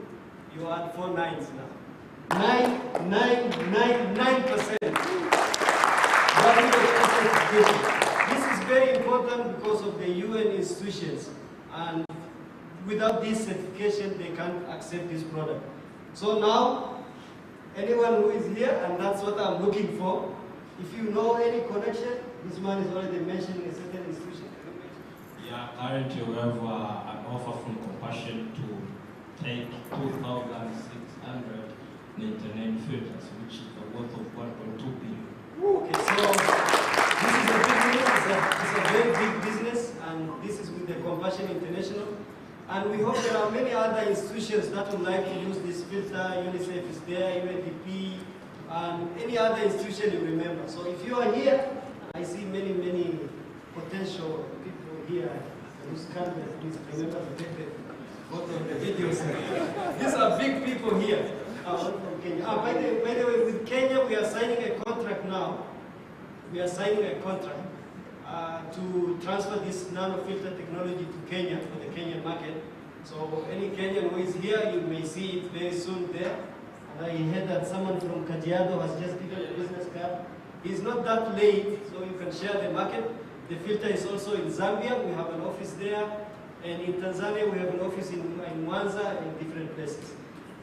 you add 4 nines now, 999%. This is very important because of the UN institutions, and without this certification, they can't accept this product. So now, anyone who is here, and that's what I'm looking for, if you know any connection, this man is already mentioned in a certain institution. Yeah, currently we have an offer from Compassion to take 2,699 filters, which is a worth of 1.2 billion. Okay, so this is a big news. It's a very big business, and this is with the Compassion International. And we hope there are many other institutions that would like to use this filter. UNICEF is there, UNDP, and any other institution you remember. So if you are here, I see many, many potential people here. Whose camera, please remember to take the photo of the videos. These are big people here. From Kenya. By the way, with Kenya, we are signing a contract now. We are signing a contract to transfer this nanofilter technology to Kenya for the Kenyan market. So any Kenyan who is here, you may see it very soon there. And I heard that someone from Kajiado has just given a business card. He's not that late, so you can share the market. The filter is also in Zambia. We have an office there. And in Tanzania, we have an office in Mwanza and in different places.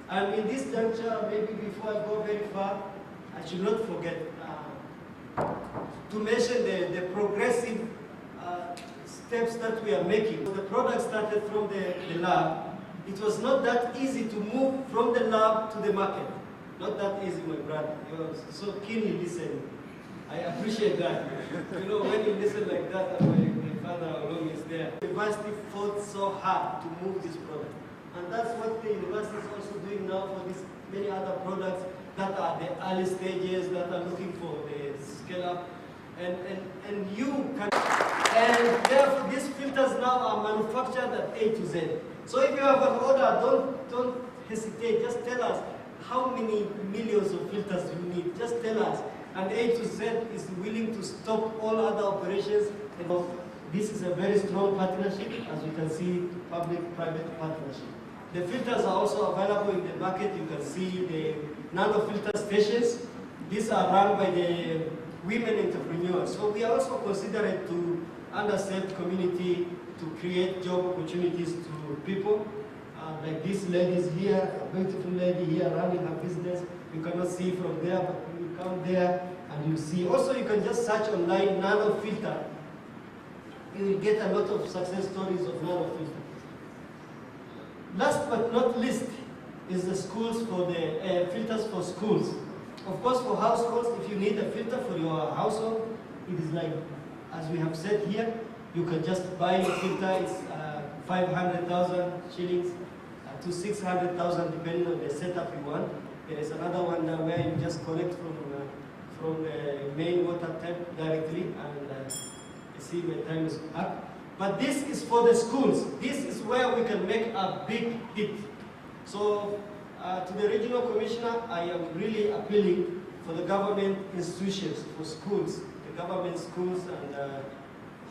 And in this juncture, maybe before I go very far, I should not forget to mention the progressive steps that we are making. The product started from the lab. It was not that easy to move from the lab to the market. Not that easy, my brother. You are so keenly listening. I appreciate that. You know, when you listen like that, my father along is there. The university fought so hard to move this product. And that's what the university is also doing now for these many other products that are the early stages, that are looking for the scale up. And you can, and therefore these filters now are manufactured at A to Z. So if you have an order, don't hesitate, just tell us how many millions of filters you need, just tell us. And A to Z is willing to stop all other operations. And this is a very strong partnership, as you can see, public-private partnership. The filters are also available in the market. You can see the nano filter stations. These are run by the women entrepreneurs. So we are also considerate to underserved community to create job opportunities to people. Like this lady is here, a beautiful lady here running her business. You cannot see from there, but you come there and you see. Also, you can just search online nano filter. You will get a lot of success stories of nano filter. Last but not least is the schools for the filters for schools. Of course, for households, if you need a filter for your household, it is like, as we have said here, you can just buy a filter. It's 500,000 shillings to 600,000, depending on the setup you want. There is another one where you just connect from the main water tap directly, and I see my time is up. But this is for the schools. This is where we can make a big hit. So to the regional commissioner, I am really appealing for the government institutions, for schools, the government schools and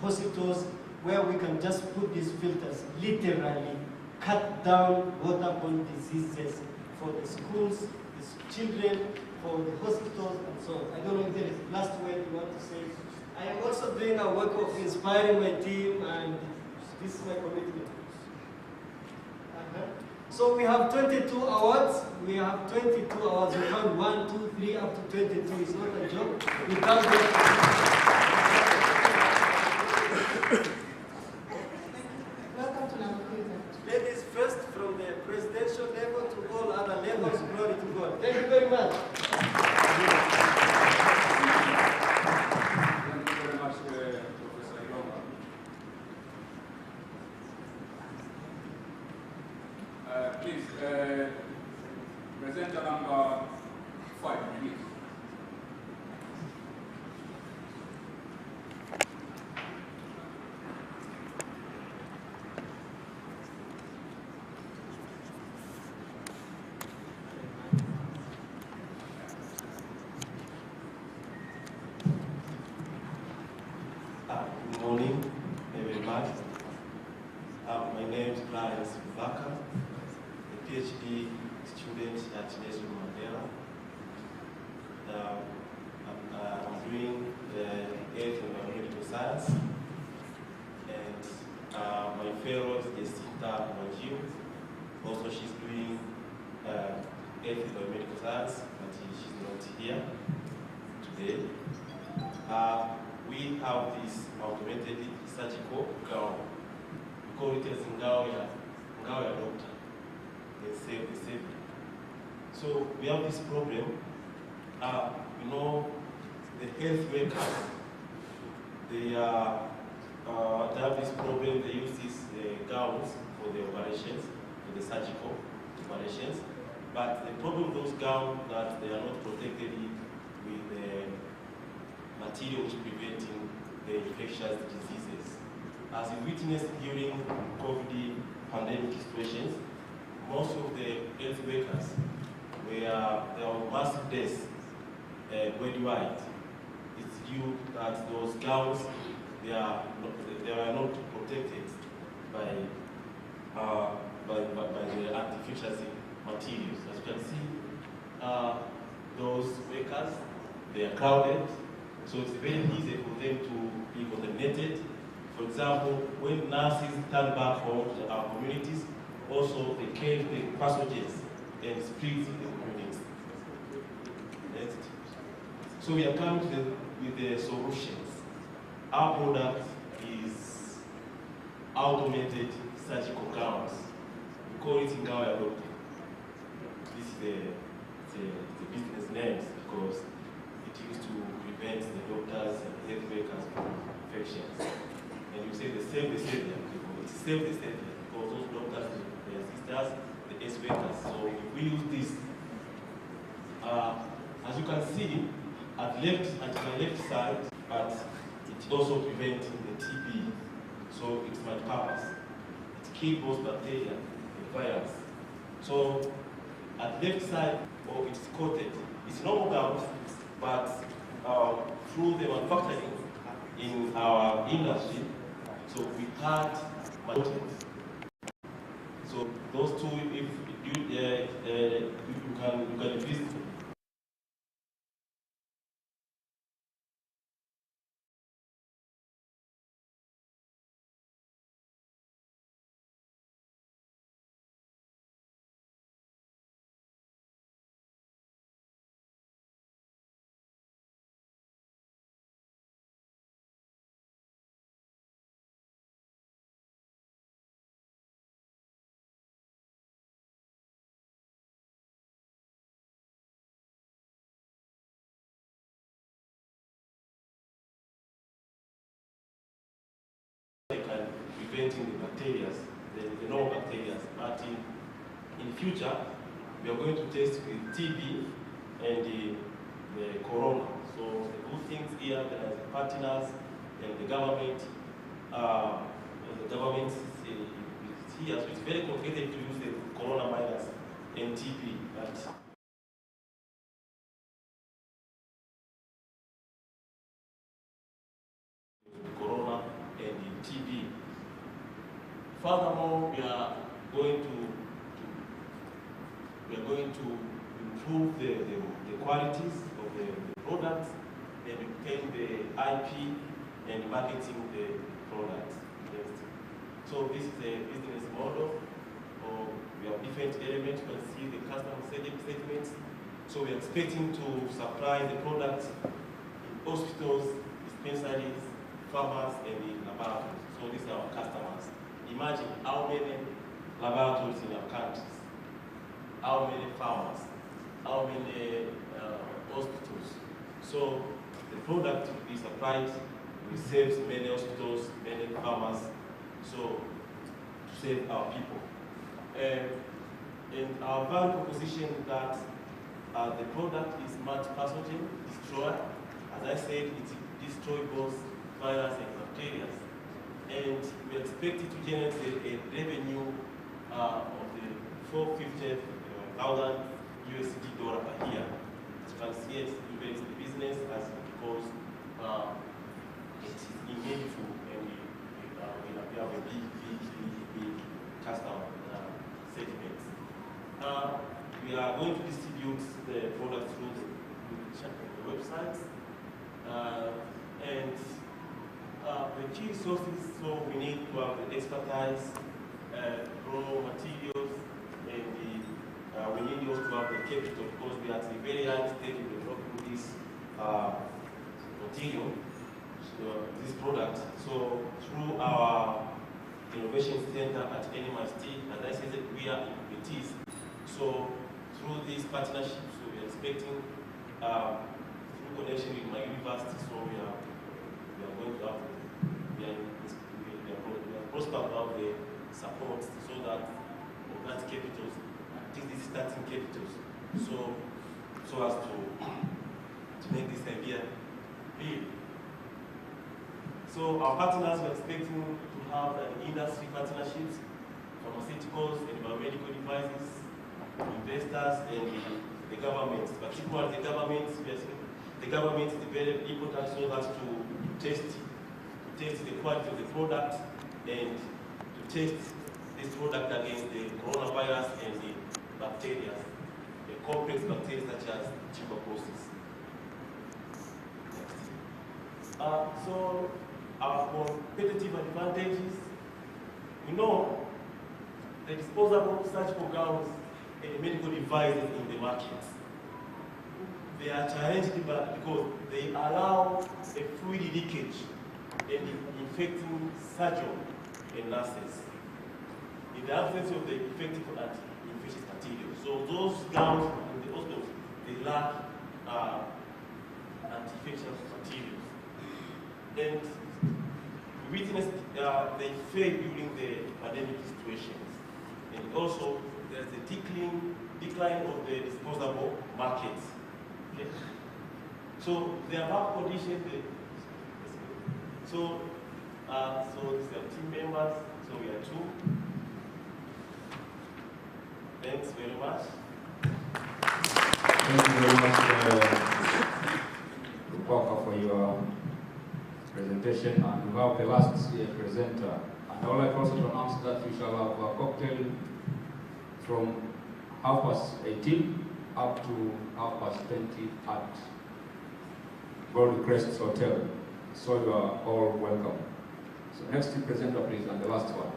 hospitals, where we can just put these filters, literally cut down waterborne diseases for the schools, the children, for the hospitals, and so on. I don't know if there is last word you want to say. I am also doing a work of inspiring my team, and this is my commitment. So we have 22 awards. We have 22 awards. We count 1, 2, 3, up to 22. It's not a joke. We count them. Welcome to Namibia. Ladies first, from the presidential level to all other levels. Glory to God. Thank you very much. Please, presenter number 5, please. Good morning, everybody. My name is Brian Baka, a PhD student at Nelson Mandela. I'm doing the 8th in medical science, and my fellow is Sita Wajio. Also, she's doing 8th in medical science, but she's not here today. We have this automated surgical gown. We call it as Ngao ya doctor, they save the savior. So we have this problem. You know, the health workers, they have this problem. They use these gowns for the operations, for the surgical operations. But the problem with those gowns that they are not protected with the material which is preventing the infectious diseases. As we witnessed during COVID pandemic situations, most of the health workers there were massive deaths worldwide. It's due that those gowns they are not protected by the artificial materials. As you can see, those workers, they are crowded, so it's very easy for them to be contaminated. For example, when nurses turn back home to our communities, also they carry the pathogens and spread in the communities. Next. So we are coming with the solutions. Our product is automated surgical gowns. We call it Ngao ya doctor. This is the business name because it used to prevent the doctors and health workers from infections. And you say they save the savior. It save the savior because those doctors, the assistants, the health workers. So if we use this, as you can see, at my left side, but it also prevents the TB. So it's my purpose. It kills both bacteria and virus. So at left side, it's coated. It's normal gowns, but through the manufacturing in our industry, so we had materials. So those two, if you can visit. Preventing the bacteria, the normal bacteria. But in future, we are going to test with TB and the corona. So the good things here, there are partners and the government. The government is here, so it's very complicated to use the coronavirus and TB. But corona and the TB. Furthermore, we are going to improve the qualities of the products and obtain the IP and marketing the products. So this is a business model. We have different elements. You can see the customer segments. So we are expecting to supply the products in hospitals, dispensaries, pharmacies, and in laboratories. So these are our customers. Imagine how many laboratories in our countries, how many farmers, how many hospitals. So the product we supplied will save many hospitals, many farmers, so to save our people. And our value proposition is that the product is much pathogen destroyer. As I said, it destroys both virus and bacteria. And we expect it to generate a revenue of the $450,000 per year. As you can see, it's very good business because it is meaningful and we have a big customer segments. We are going to distribute the product through the websites and the key sources, so we need to have the expertise, raw materials, and we need also to have the capital because we are at a very early stage in developing this material, so this product. So through our innovation Innovation Center at NM-AIST. As I said, we are incubators. So through this partnership, so we are expecting through connection with my university, so we are going to have we are prosper about the support so that that capitals, these starting capitals, so as to make this idea big. So our partners are expecting to have industry partnerships, pharmaceuticals and biomedical devices, investors and the government, particularly the government is very important so that to test the quality of the product and to test this product against the coronavirus and the bacteria, the complex bacteria such as tuberculosis. So our competitive advantages, we know the disposable surgical gowns and medical devices in the market. They are challenged because they allow a fluid leakage and infecting surgeon and nurses in the absence of the effective anti-infectious materials. So those gowns in the hospitals, they lack anti-infectious materials. And we witnessed they failed during the pandemic situations. And also, there's a decline of the disposable markets. Okay. So the above conditions, so these are team members, so we are two. Thanks very much. Thank you very much, Rupaka, for your presentation. And we have the last presenter. And I would like also to announce that we shall have a cocktail from 18:30 up to 20:30 at Gold Crest Hotel. So you are all welcome. So next presenter, please, and the last one.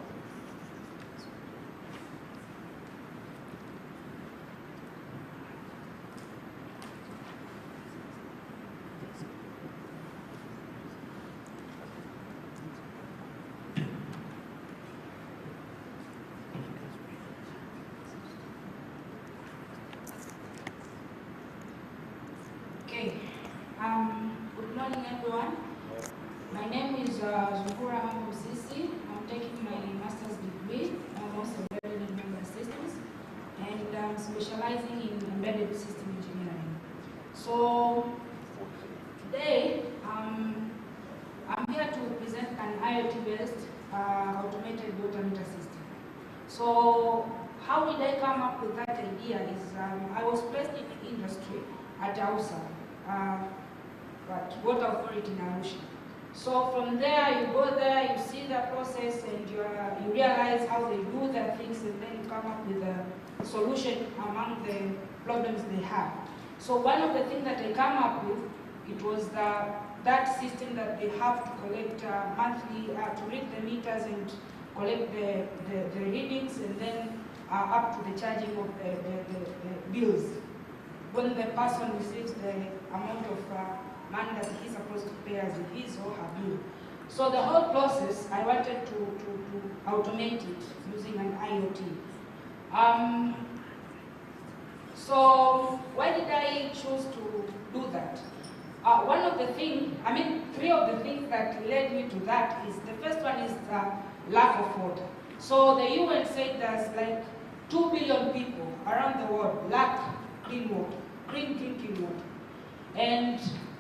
Good morning, everyone. My name is Zukura Hamusisi. I'm taking my master's degree. I'm also embedded in member systems, and I'm specializing in embedded system engineering. So today, I'm here to present an IoT-based automated water meter system. So how did I come up with that idea is I was placed in the industry at AUSA. But Water Authority in Arusha. So from there, you go there, you see the process, and you realize how they do their things, and then you come up with a solution among the problems they have. So one of the things that I come up with, it was that system that they have to collect monthly, to read the meters and collect the readings, and then up to the charging of the bills. When the person receives the amount of money that he's supposed to pay as his or her bill. So the whole process, I wanted to automate it using an IoT. So why did I choose to do that? One of the things, three of the things that led me to that is, the first one is lack of water. So the UN said there's like 2 billion people around the world lack clean water, clean drinking water. And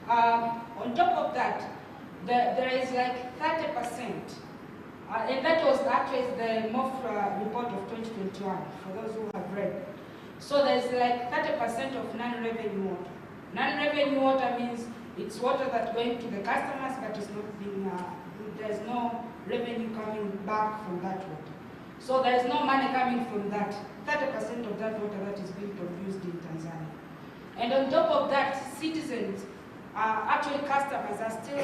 on top of that, there is like 30%, and that was actually the MOF report of 2021, for those who have read. So there's like 30% of non-revenue water. Non-revenue water means it's water that's going to the customers, but it's not being, there's no revenue coming back from that water. So there's no money coming from that. 30% of that water that is being produced in Tanzania. And on top of that, citizens, actually customers, are still